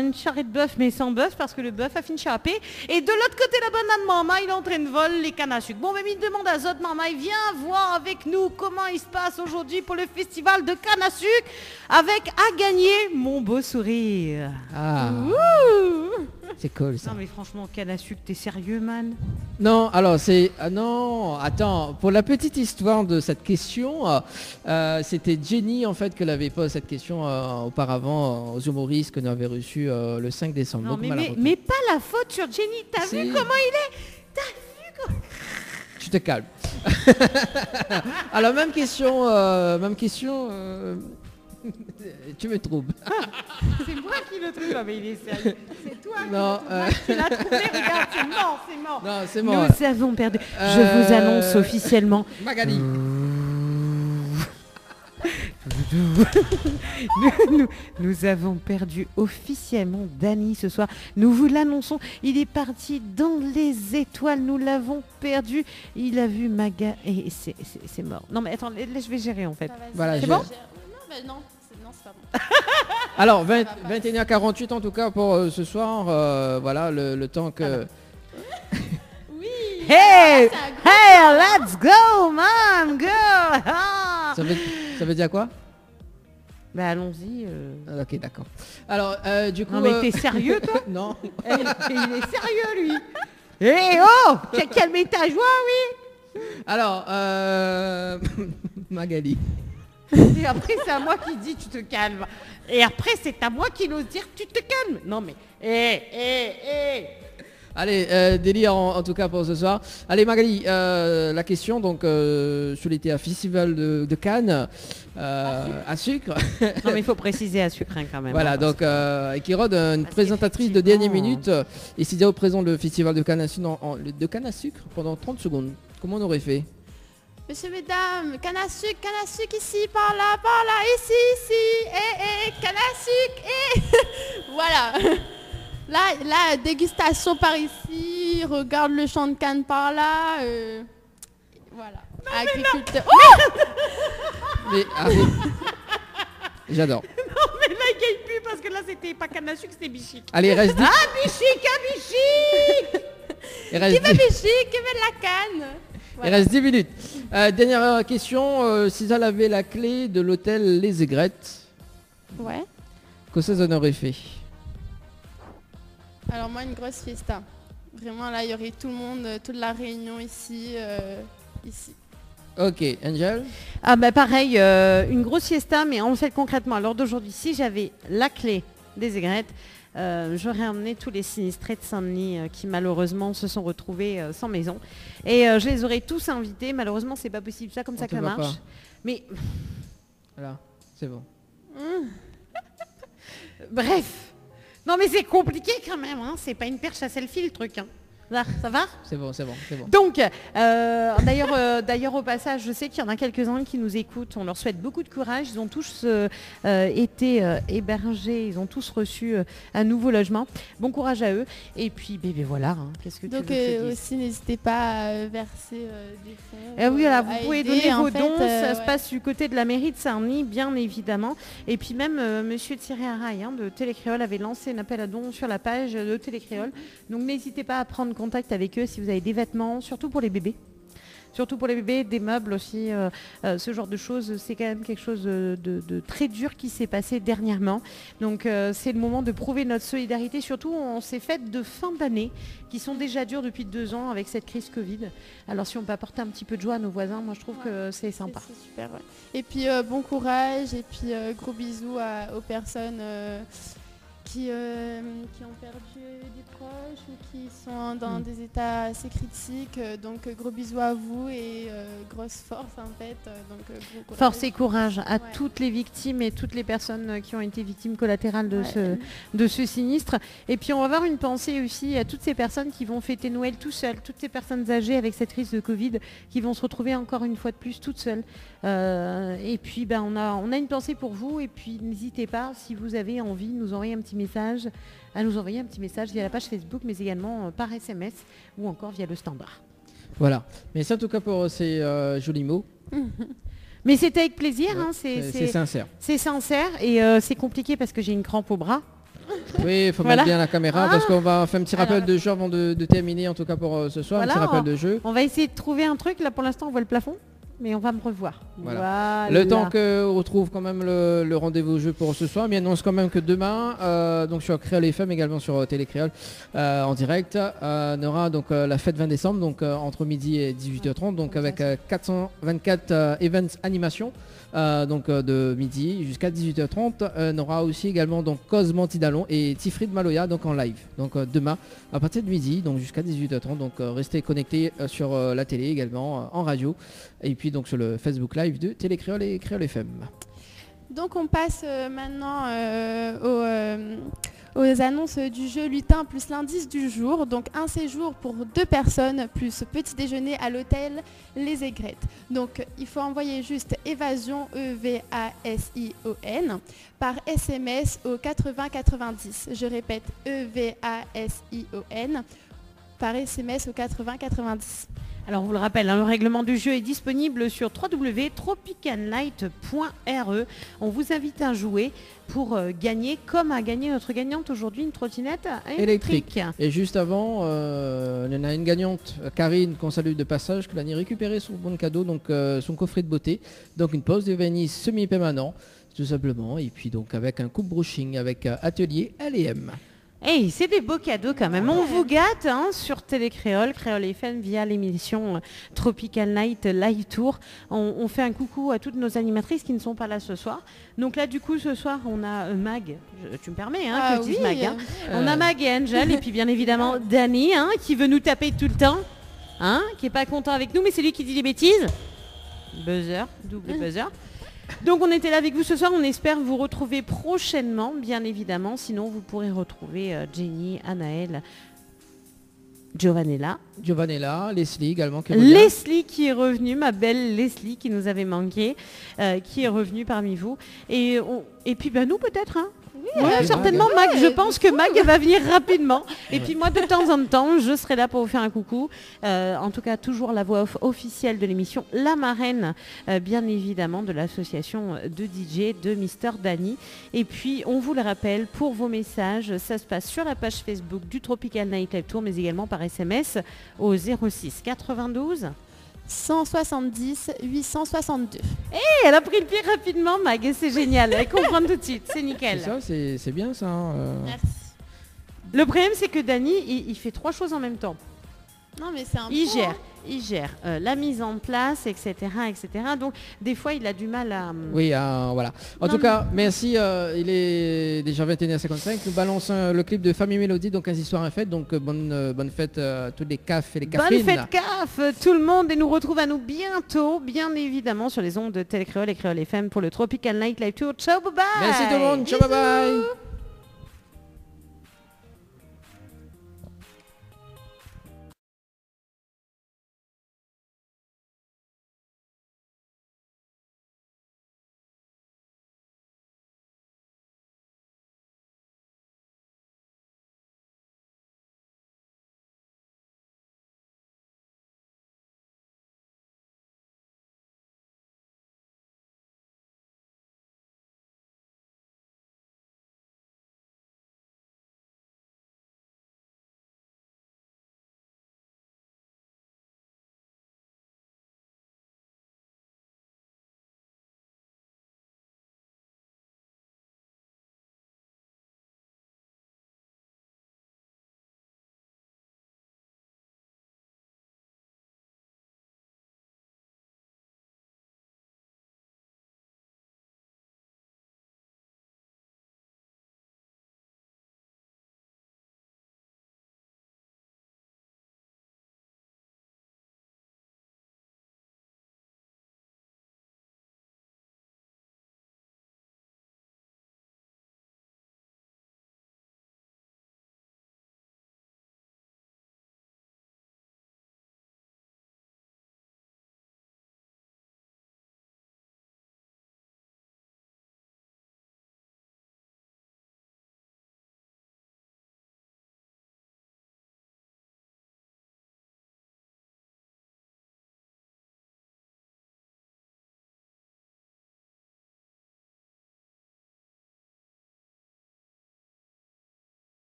une charrette de bœuf, mais sans bœuf, parce que le bœuf a fini de chapper. Et de l'autre côté, la banane Mama, il est en train de voler les cannes à sucre. Bon, mais il demande à Zot Mama, il vient voir avec nous comment il se passe aujourd'hui pour le festival de canne à sucre, avec à gagner mon beau sourire. Ah. C'est cool ça. Non mais franchement, canne à sucre, t'es sérieux, man? Non, alors c'est... non, attends, pour la petite histoire de cette question, c'était Jenny en fait que l'avait posé cette question auparavant aux humoristes que nous avions reçus le 5 décembre. Non, donc, mais pas la faute sur Jenny, t'as vu comment il est? T'as vu comment... Tu te calmes. Alors même question... tu me troubles. C'est moi qui le trouve. Ah, mais il est sérieux. C'est toi qui l'as trouvé. Regarde, c'est mort. Non, c'est mort. Nous avons perdu. Je vous annonce officiellement. Magali. Nous avons perdu officiellement Dany ce soir. Nous vous l'annonçons. Il est parti dans les étoiles. Nous l'avons perdu. Il a vu Maga et c'est mort. Non mais attends, là je vais gérer en fait. Voilà, c'est bon? Non, c'est pas bon. Alors 21h48 en tout cas pour ce soir. Voilà le temps que... Oui. Hey, let's go, man, girl. Ah. Ça veut dire quoi? Bah allons-y. Ok, d'accord. Alors du coup... Non mais t'es sérieux toi? Non. Il est sérieux lui. Eh oh, calmez ta joie, oui. Alors Magali. Et après c'est à moi qui dis tu te calmes. Et après c'est à moi qui n'ose dire tu te calmes. Non mais Allez, délire en tout cas pour ce soir. Allez Magali, la question donc sur l'été à festival de Cannes à sucre. Non mais il faut préciser à sucre quand même. Voilà, donc qui rôde une présentatrice de dernière minute et s'il y a au présent le festival de Cannes à sucre pendant 30 secondes. Comment on aurait fait? Monsieur, mesdames, canne à sucre ici, par là, ici, canne à sucre, voilà. Là, dégustation par ici, regarde le champ de canne par là, voilà. Non, agriculteur. Mais j'adore. Non mais là il gagne plus parce que là c'était pas canne à sucre, c'était bichic. Allez, reste dit. Ah bichic. Il reste Qui veut Bichi, qui veut la canne? Il reste 10 minutes. Dernière question. Si ça avait la clé de l'hôtel Les Aigrettes, Ouais. que ça en aurait fait? Alors moi, une grosse fiesta. Vraiment, là, il y aurait tout le monde, toute la réunion ici. Ici. Ok, Angel? Ah bah pareil, une grosse siesta, mais en fait concrètement, à l'heure d'aujourd'hui, si j'avais la clé des aigrettes, j'aurais emmené tous les sinistrés de Saint-Denis qui malheureusement se sont retrouvés sans maison. Et je les aurais tous invités. Malheureusement, c'est pas possible, ça comme ça que ça marche. Pas. Mais Voilà, c'est bon. bref. Non mais c'est compliqué quand même, hein. C'est pas une perche à selfie le truc. Hein. Là, ça va? C'est bon. Donc, d'ailleurs au passage, je sais qu'il y en a quelques-uns qui nous écoutent. On leur souhaite beaucoup de courage. Ils ont tous été hébergés. Ils ont tous reçu un nouveau logement. Bon courage à eux. Et puis, bébé, voilà. Hein. Qu'est-ce que Donc tu veux que je te dise? aussi, n'hésitez pas à verser des fonds. Oui, voilà, vous à pouvez aider, donner en vos fait, dons. Ça se ouais. passe du côté de la mairie de Saint-Denis, bien évidemment. Et puis même, Monsieur Thierry Araille de Télécréole avait lancé un appel à dons sur la page de Télécréole. Donc n'hésitez pas à prendre contact avec eux si vous avez des vêtements, surtout pour les bébés. Surtout pour les bébés, des meubles aussi, ce genre de choses, c'est quand même quelque chose de très dur qui s'est passé dernièrement. Donc c'est le moment de prouver notre solidarité, surtout en ces fêtes de fin d'année qui sont déjà dures depuis 2 ans avec cette crise Covid. Alors si on peut apporter un petit peu de joie à nos voisins, moi je trouve que c'est sympa. C'est super, ouais. Et puis bon courage et puis gros bisous aux personnes qui ont perdu des proches ou qui sont dans des états assez critiques. Donc gros bisous à vous et grosse force en fait. Donc, gros courage. Force et courage à Ouais. toutes les victimes et toutes les personnes qui ont été victimes collatérales de, Ouais. de ce sinistre. Et puis on va avoir une pensée aussi à toutes ces personnes qui vont fêter Noël tout seules, toutes ces personnes âgées avec cette crise de Covid qui vont se retrouver encore une fois de plus toutes seules. Et puis on a une pensée pour vous et puis n'hésitez pas si vous avez envie de nous envoyer un petit message, à nous envoyer un petit message via la page Facebook mais également par SMS ou encore via le standard. Voilà. Merci en tout cas pour ces jolis mots. Mais c'était avec plaisir, Ouais, hein, c'est sincère. C'est sincère et c'est compliqué parce que j'ai une crampe au bras. Oui, il faut Voilà. mettre bien la caméra parce qu'on va faire un petit rappel Alors. de jeu avant de terminer en tout cas pour ce soir, Voilà, un petit rappel de jeu. on va essayer de trouver un truc. Là pour l'instant on voit le plafond, mais on va me revoir. Voilà. Le temps qu'on retrouve quand même le rendez-vous jeu pour ce soir, mais annonce quand même que demain, donc sur Créole FM également sur Télécréole en direct, on aura donc la fête 20 décembre, donc entre midi et 18h30, donc avec 424 events animation. Donc de midi jusqu'à 18h30, on aura aussi également donc Cosme Tidalon et Tifrid Maloya donc en live. Donc demain à partir de midi donc jusqu'à 18h30, donc restez connectés sur la télé également en radio et puis donc sur le Facebook Live de Télécréole et Créole FM. Donc on passe maintenant aux annonces du jeu lutin plus l'indice du jour. Donc un séjour pour 2 personnes plus petit déjeuner à l'hôtel Les Aigrettes. Donc il faut envoyer juste évasion EVASION par SMS au 8090. Je répète EVASION par SMS au 8090. Alors on vous le rappelle, le règlement du jeu est disponible sur www.tropicalnight.re. On vous invite à jouer pour gagner, comme a gagné notre gagnante aujourd'hui, une trottinette électrique. Et juste avant, on a une gagnante, Karine, qu'on salue de passage, qui a récupéré son bon cadeau, donc son coffret de beauté, donc une pose de vernis semi-permanent, tout simplement, et puis donc avec un coupe brushing, avec atelier L&M. Hey, c'est des beaux cadeaux quand même. On vous gâte sur Télécréole, Créole FM via l'émission Tropical Night Live Tour. On fait un coucou à toutes nos animatrices qui ne sont pas là ce soir. Donc là, du coup, ce soir, on a Mag. Tu me permets que je dise Mag. On a Mag et Angel et puis bien évidemment Dani qui veut nous taper tout le temps, qui est pas content avec nous, mais c'est lui qui dit des bêtises. Buzzer, double buzzer. Donc on était là avec vous ce soir, on espère vous retrouver prochainement, bien évidemment. Sinon vous pourrez retrouver Jenny, Anaël, Giovanella, Leslie également. Leslie qui est revenue, ma belle Leslie qui nous avait manqué, qui est revenue parmi vous. Et puis nous peut-être, Ouais, certainement, Mag. Je pense que Mag va venir rapidement. Et puis moi, de temps en temps, je serai là pour vous faire un coucou. En tout cas, toujours la voix officielle de l'émission, la marraine, bien évidemment, de l'association de DJ de Mister Danny. Et puis, on vous le rappelle, pour vos messages, ça se passe sur la page Facebook du Tropical Night Live Tour, mais également par SMS au 06 92 170 862. Elle a pris le pied rapidement, Mag, et c'est génial. Elle comprend tout de suite, c'est nickel. C'est ça, c'est bien ça. Merci. Le problème, c'est que Danny, il fait 3 choses en même temps. Non, mais c'est un Il gère la mise en place, etc., etc. Donc, des fois, il a du mal à... Oui, voilà. En tout cas, merci. Il est déjà 21h55. Nous balançons le clip de Famille Mélodie, donc 15 histoires en fête. Donc, bonne fête à tous les CAF et les cafrines. Bonne fête CAF, tout le monde. Et nous retrouve à nous bientôt, bien évidemment, sur les ondes de Télécréole et Créole FM pour le Tropical Night Live Tour. Ciao, bye bye. Merci tout le monde. Ciao, bye bye.